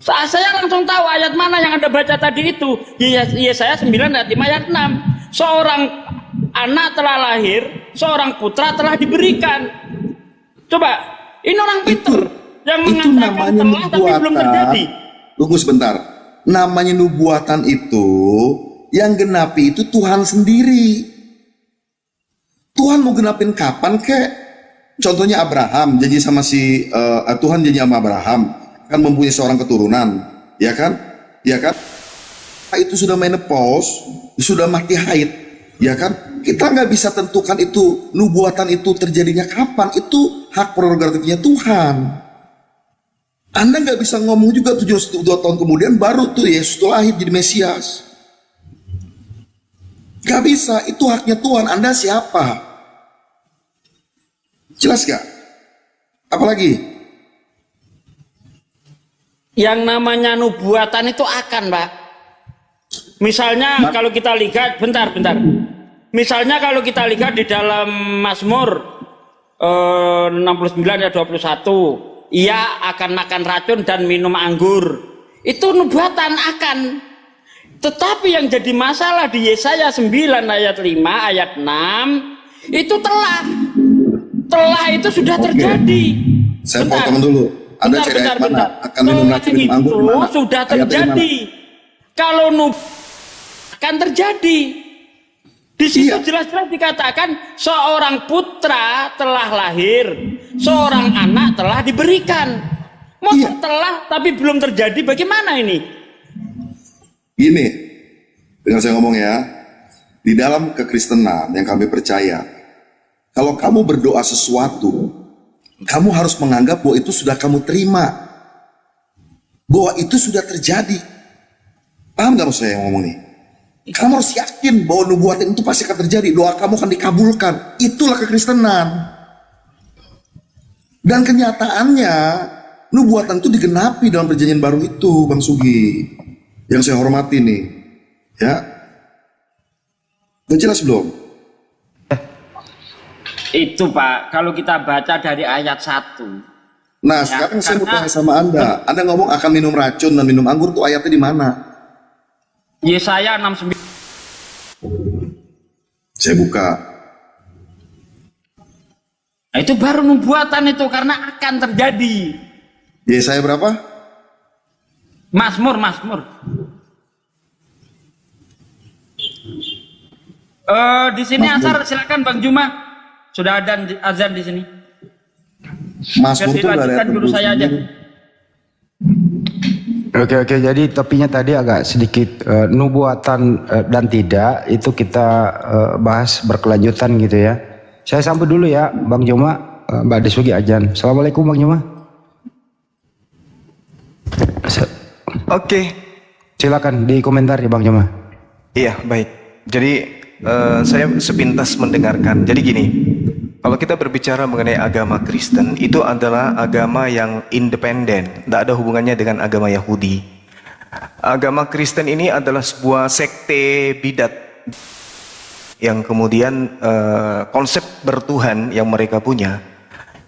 Saat saya langsung tahu ayat mana yang Anda baca tadi itu. Yesaya 9 ayat 5 ayat 6. Seorang anak telah lahir, seorang putra telah diberikan. Coba, ini orang pinter yang mengatakan telah tapi belum terjadi. Tunggu sebentar. Namanya nubuatan itu, yang genapi itu Tuhan sendiri. Tuhan mau genapin kapan kek? Contohnya Abraham janji sama Tuhan janji sama Abraham kan mempunyai seorang keturunan, ya kan? Itu sudah menopause, sudah mati haid, ya kan? Kita nggak bisa tentukan itu nubuatan itu terjadinya kapan. Itu hak prerogatifnya Tuhan. Anda nggak bisa ngomong juga 72 tahun kemudian baru tuh Yesus itu lahir jadi Mesias. Gak bisa, itu haknya Tuhan. Anda siapa? Jelas gak? Apalagi? Yang namanya nubuatan itu akan, Pak. Misalnya kalau kita lihat, bentar. Misalnya kalau kita lihat di dalam Mazmur 69 ayat 21, ia akan makan racun dan minum anggur. Itu nubuatan akan. Tetapi yang jadi masalah di Yesaya 9 ayat 5 ayat 6 itu telah itu sudah terjadi. Saya potong dulu. Ada cerita mana? Akan minum racun minum anggur mana? Sudah terjadi. Kalau akan terjadi. Di situ jelas-jelas dikatakan seorang putra telah lahir, seorang anak telah diberikan. Masa telah tapi belum terjadi, bagaimana ini? Gini, dengar saya ngomong ya, di dalam kekristenan yang kami percaya, kalau kamu berdoa sesuatu, kamu harus menganggap bahwa itu sudah kamu terima, bahwa itu sudah terjadi. Paham gak maksud saya yang ngomong nih? Kamu harus yakin bahwa nubuatan itu pasti akan terjadi, doa kamu akan dikabulkan. Itulah kekristenan. Dan kenyataannya nubuatan itu digenapi dalam perjanjian baru itu, Bang Sugi, yang saya hormati nih, ya. Udah jelas belum? Itu Pak, kalau kita baca dari ayat 1. Nah, sekarang saya mau tanya sama Anda. Anda ngomong akan minum racun dan minum anggur, tuh ayatnya di mana? Yesaya 69. Saya buka. Nah, itu baru nubuatan itu karena akan terjadi. Yesaya berapa? Mazmur. Di sini Azhar, silakan Bang Juma. Sudah ada azan di sini. Mazmur itu dari ayat guru saya aja. Oke, jadi topinya tadi agak sedikit nubuatan dan tidak, itu kita bahas berkelanjutan gitu ya. Saya sambut dulu ya Bang Juma, Mbak Desugi Ajan. Assalamualaikum Bang Juma. Oke. Silakan di komentar ya Bang Juma. Iya, baik. Jadi saya sepintas mendengarkan. Jadi gini, kalau kita berbicara mengenai agama Kristen, itu adalah agama yang independen, tidak ada hubungannya dengan agama Yahudi. Agama Kristen ini adalah sebuah sekte bidat yang kemudian konsep bertuhan yang mereka punya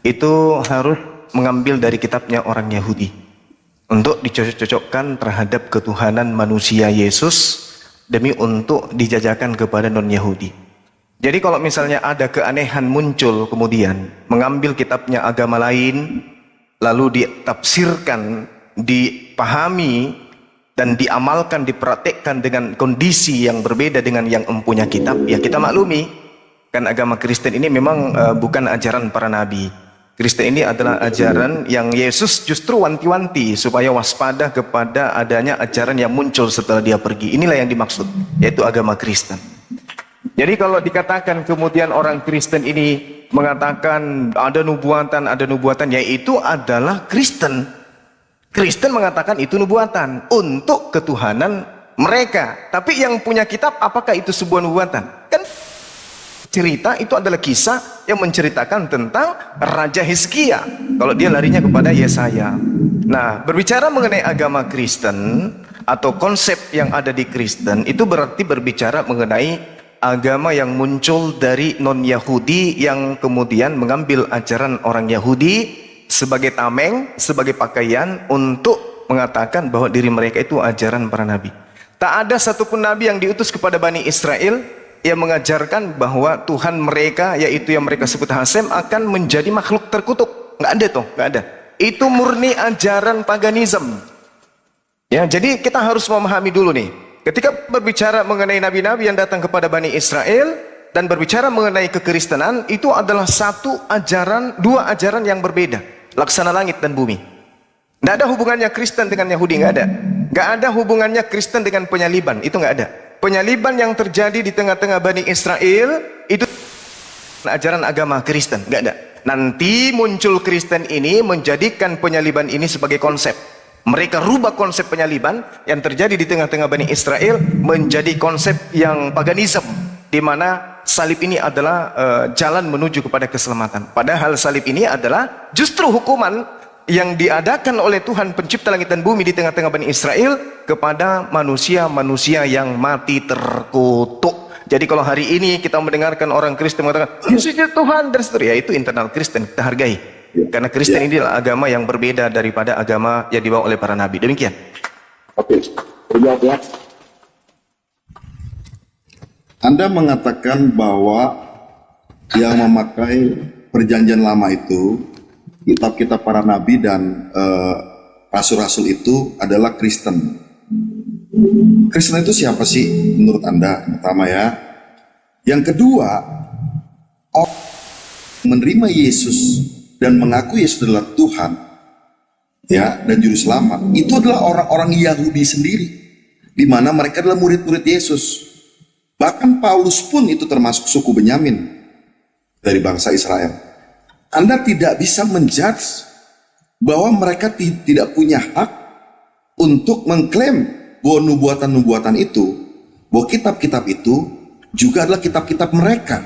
itu harus mengambil dari kitabnya orang Yahudi untuk dicocok-cocokkan terhadap ketuhanan manusia Yesus demi untuk dijajakan kepada non-Yahudi. Jadi kalau misalnya ada keanehan muncul kemudian mengambil kitabnya agama lain lalu ditafsirkan, dipahami dan diamalkan, dipraktekkan dengan kondisi yang berbeda dengan yang empunya kitab, ya kita maklumi kan agama Kristen ini memang bukan ajaran para nabi. Kristen ini adalah ajaran yang Yesus justru wanti-wanti supaya waspada kepada adanya ajaran yang muncul setelah dia pergi. Inilah yang dimaksud, yaitu agama Kristen. Jadi kalau dikatakan kemudian orang Kristen ini mengatakan ada nubuatan, yaitu adalah Kristen. Kristen mengatakan itu nubuatan untuk ketuhanan mereka. Tapi yang punya kitab, apakah itu sebuah nubuatan? Kan cerita itu adalah kisah yang menceritakan tentang Raja Hizkia. Kalau dia larinya kepada Yesaya. Nah, berbicara mengenai agama Kristen atau konsep yang ada di Kristen, itu berarti berbicara mengenai agama yang muncul dari non-Yahudi yang kemudian mengambil ajaran orang Yahudi sebagai tameng, sebagai pakaian untuk mengatakan bahwa diri mereka itu ajaran para nabi. Tak ada satupun nabi yang diutus kepada Bani Israel yang mengajarkan bahwa Tuhan mereka, yaitu yang mereka sebut Hasem, akan menjadi makhluk terkutuk. Nggak ada tuh, nggak ada. Itu murni ajaran paganisme. Ya, jadi kita harus memahami dulu nih. Ketika berbicara mengenai nabi-nabi yang datang kepada Bani Israel dan berbicara mengenai kekristenan, itu adalah satu ajaran, dua ajaran yang berbeda. Laksana langit dan bumi. Tidak ada hubungannya Kristen dengan Yahudi, nggak ada. Nggak ada hubungannya Kristen dengan penyaliban, itu nggak ada. Penyaliban yang terjadi di tengah-tengah Bani Israel itu ajaran agama Kristen, nggak ada. Nanti muncul Kristen ini menjadikan penyaliban ini sebagai konsep. Mereka rubah konsep penyaliban yang terjadi di tengah-tengah Bani Israel menjadi konsep yang paganisme, di mana salib ini adalah jalan menuju kepada keselamatan. Padahal salib ini adalah justru hukuman yang diadakan oleh Tuhan pencipta langit dan bumi di tengah-tengah Bani Israel kepada manusia-manusia yang mati terkutuk. Jadi kalau hari ini kita mendengarkan orang Kristen mengatakan Yesus itu Tuhan dan seterusnya, itu internal Kristen, kita hargai. Karena Kristen ini adalah agama yang berbeda daripada agama yang dibawa oleh para nabi. Demikian. Oke. Anda mengatakan bahwa yang memakai perjanjian lama itu, kitab-kitab para nabi dan rasul-rasul itu adalah Kristen. Kristen itu siapa sih menurut Anda? Pertama ya. Yang kedua, orang menerima Yesus dan mengaku Yesus adalah Tuhan, ya, dan juru selamat, itu adalah orang-orang Yahudi sendiri, di mana mereka adalah murid-murid Yesus. Bahkan Paulus pun itu termasuk suku Benyamin dari bangsa Israel. Anda tidak bisa menjudge bahwa mereka tidak punya hak untuk mengklaim bahwa nubuatan-nubuatan itu, bahwa kitab-kitab itu juga adalah kitab-kitab mereka.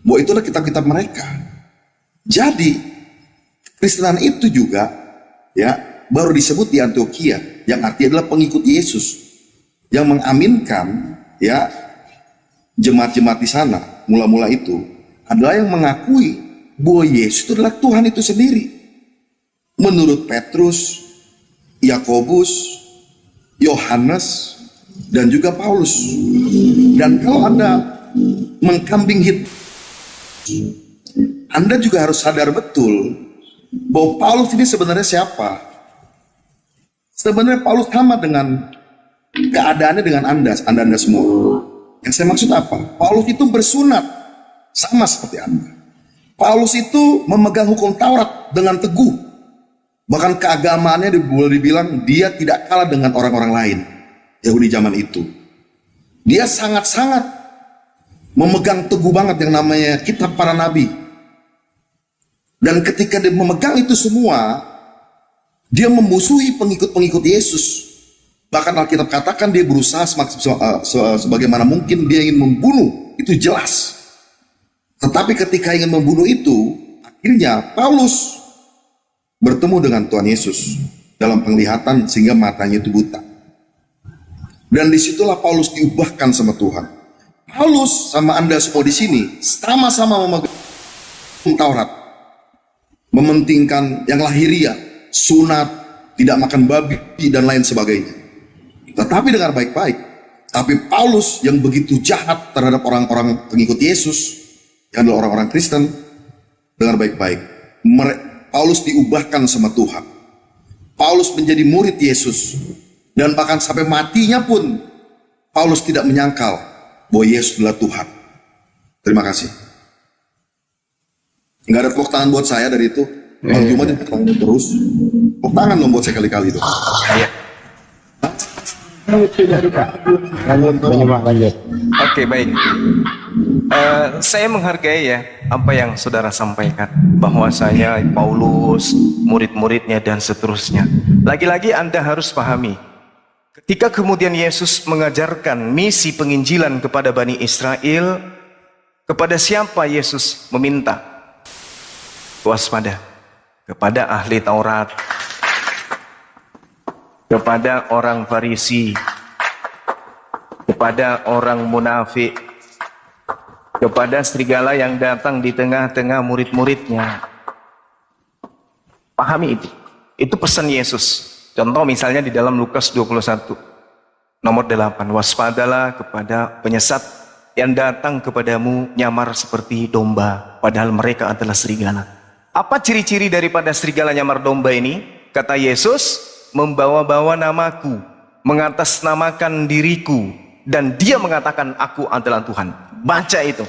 Bahwa itu adalah kitab-kitab mereka. Jadi Kristenan itu juga, ya, baru disebut di Antioquia, yang artinya adalah pengikut Yesus, yang mengaminkan, ya, jemaat-jemaat di sana mula-mula itu adalah yang mengakui bahwa Yesus itu adalah Tuhan itu sendiri. Menurut Petrus, Yakobus, Yohanes, dan juga Paulus. Dan kalau Anda mengkambing hitam, Anda juga harus sadar betul bahwa Paulus ini sebenarnya siapa. Sebenarnya Paulus sama dengan keadaannya dengan Anda semua. Yang saya maksud apa? Paulus itu bersunat sama seperti Anda. Paulus itu memegang hukum Taurat dengan teguh. Bahkan keagamaannya boleh dibilang dia tidak kalah dengan orang-orang lain Yahudi zaman itu. Dia sangat-sangat memegang teguh banget yang namanya kitab para nabi. Dan ketika dia memegang itu semua, dia memusuhi pengikut-pengikut Yesus. Bahkan Alkitab katakan dia berusaha sebagaimana mungkin dia ingin membunuh, itu jelas. Tetapi ketika ingin membunuh itu, akhirnya Paulus bertemu dengan Tuhan Yesus dalam penglihatan sehingga matanya itu buta. Dan disitulah Paulus diubahkan sama Tuhan. Paulus sama Anda semua di sini sama-sama memegang Taurat, mementingkan yang lahiriah, sunat, tidak makan babi dan lain sebagainya. Tetapi dengar baik-baik, tapi Paulus yang begitu jahat terhadap orang-orang pengikut Yesus, yang adalah orang-orang Kristen, dengar baik-baik, Paulus diubahkan sama Tuhan. Paulus menjadi murid Yesus, dan bahkan sampai matinya pun Paulus tidak menyangkal bahwa Yesus adalah Tuhan. Terima kasih. Nggak ada tepuk tangan buat saya dari itu. Kalau cuma tepuk tangan terus, tepuk tangan dong buat saya kali-kali itu. Oke, baik. Saya menghargai ya apa yang saudara sampaikan, bahwasanya Paulus, murid-muridnya dan seterusnya. Lagi-lagi Anda harus pahami, ketika kemudian Yesus mengajarkan misi penginjilan kepada Bani Israel, kepada siapa Yesus meminta? Waspada kepada ahli Taurat, kepada orang Farisi, kepada orang munafik, kepada serigala yang datang di tengah-tengah murid-muridnya. Pahami itu. Itu pesan Yesus. Contoh misalnya di dalam Lukas 21 nomor 8, waspadalah kepada penyesat yang datang kepadamu nyamar seperti domba, padahal mereka adalah serigala. Apa ciri-ciri daripada serigala nyamar domba ini? Kata Yesus, membawa-bawa namaku, mengatasnamakan diriku, dan dia mengatakan aku adalah Tuhan. Baca itu.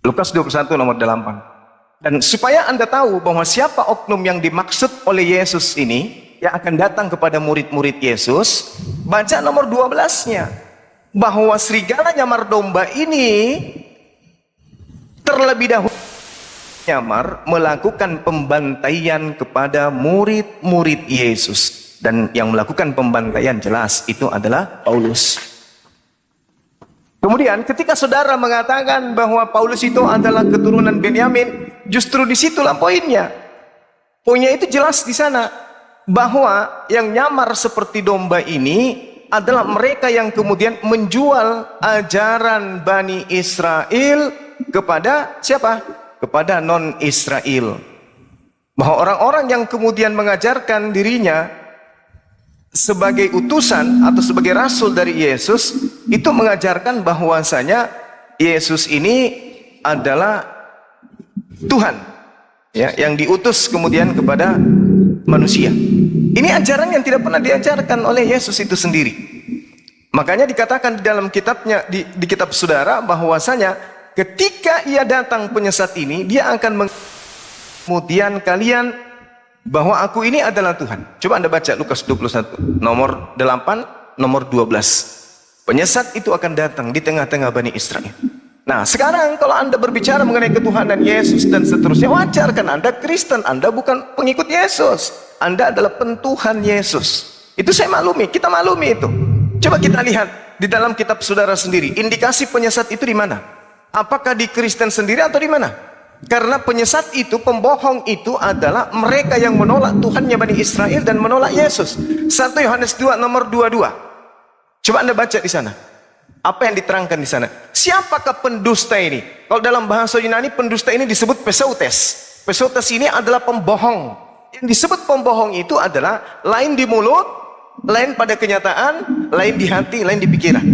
Lukas 21 nomor 8. Dan supaya Anda tahu bahwa siapa oknum yang dimaksud oleh Yesus ini, yang akan datang kepada murid-murid Yesus, baca nomor 12-nya. Bahwa serigala nyamar domba ini terlebih dahulu nyamar melakukan pembantaian kepada murid-murid Yesus, dan yang melakukan pembantaian jelas itu adalah Paulus. Kemudian ketika saudara mengatakan bahwa Paulus itu adalah keturunan Benyamin, justru disitulah poinnya. Poinnya itu jelas di sana, bahwa yang nyamar seperti domba ini adalah mereka yang kemudian menjual ajaran Bani Israel kepada siapa? Kepada non-Israel. Bahwa orang-orang yang kemudian mengajarkan dirinya sebagai utusan atau sebagai rasul dari Yesus, itu mengajarkan bahwasanya Yesus ini adalah Tuhan, ya, yang diutus kemudian kepada manusia. Ini ajaran yang tidak pernah diajarkan oleh Yesus itu sendiri. Makanya dikatakan di dalam kitabnya, di kitab saudara, bahwasanya ketika ia datang penyesat ini, dia akan kemudian kalian bahwa aku ini adalah Tuhan. Coba Anda baca Lukas 21 nomor 8 nomor 12. Penyesat itu akan datang di tengah-tengah Bani Israel. Nah, sekarang kalau Anda berbicara mengenai ketuhanan Yesus dan seterusnya, wajar kan Anda Kristen, Anda bukan pengikut Yesus. Anda adalah pentuhan Yesus. Itu saya maklumi, kita maklumi itu. Coba kita lihat di dalam kitab saudara sendiri, indikasi penyesat itu di mana? Apakah di Kristen sendiri atau di mana? Karena penyesat itu, pembohong itu adalah mereka yang menolak Tuhannya Bani Israel dan menolak Yesus. 1 Yohanes 2 nomor 22. Coba Anda baca di sana. Apa yang diterangkan di sana? Siapakah pendusta ini? Kalau dalam bahasa Yunani, pendusta ini disebut pesoutes. Pesoutes ini adalah pembohong. Yang disebut pembohong itu adalah lain di mulut, lain pada kenyataan, lain di hati, lain di pikiran.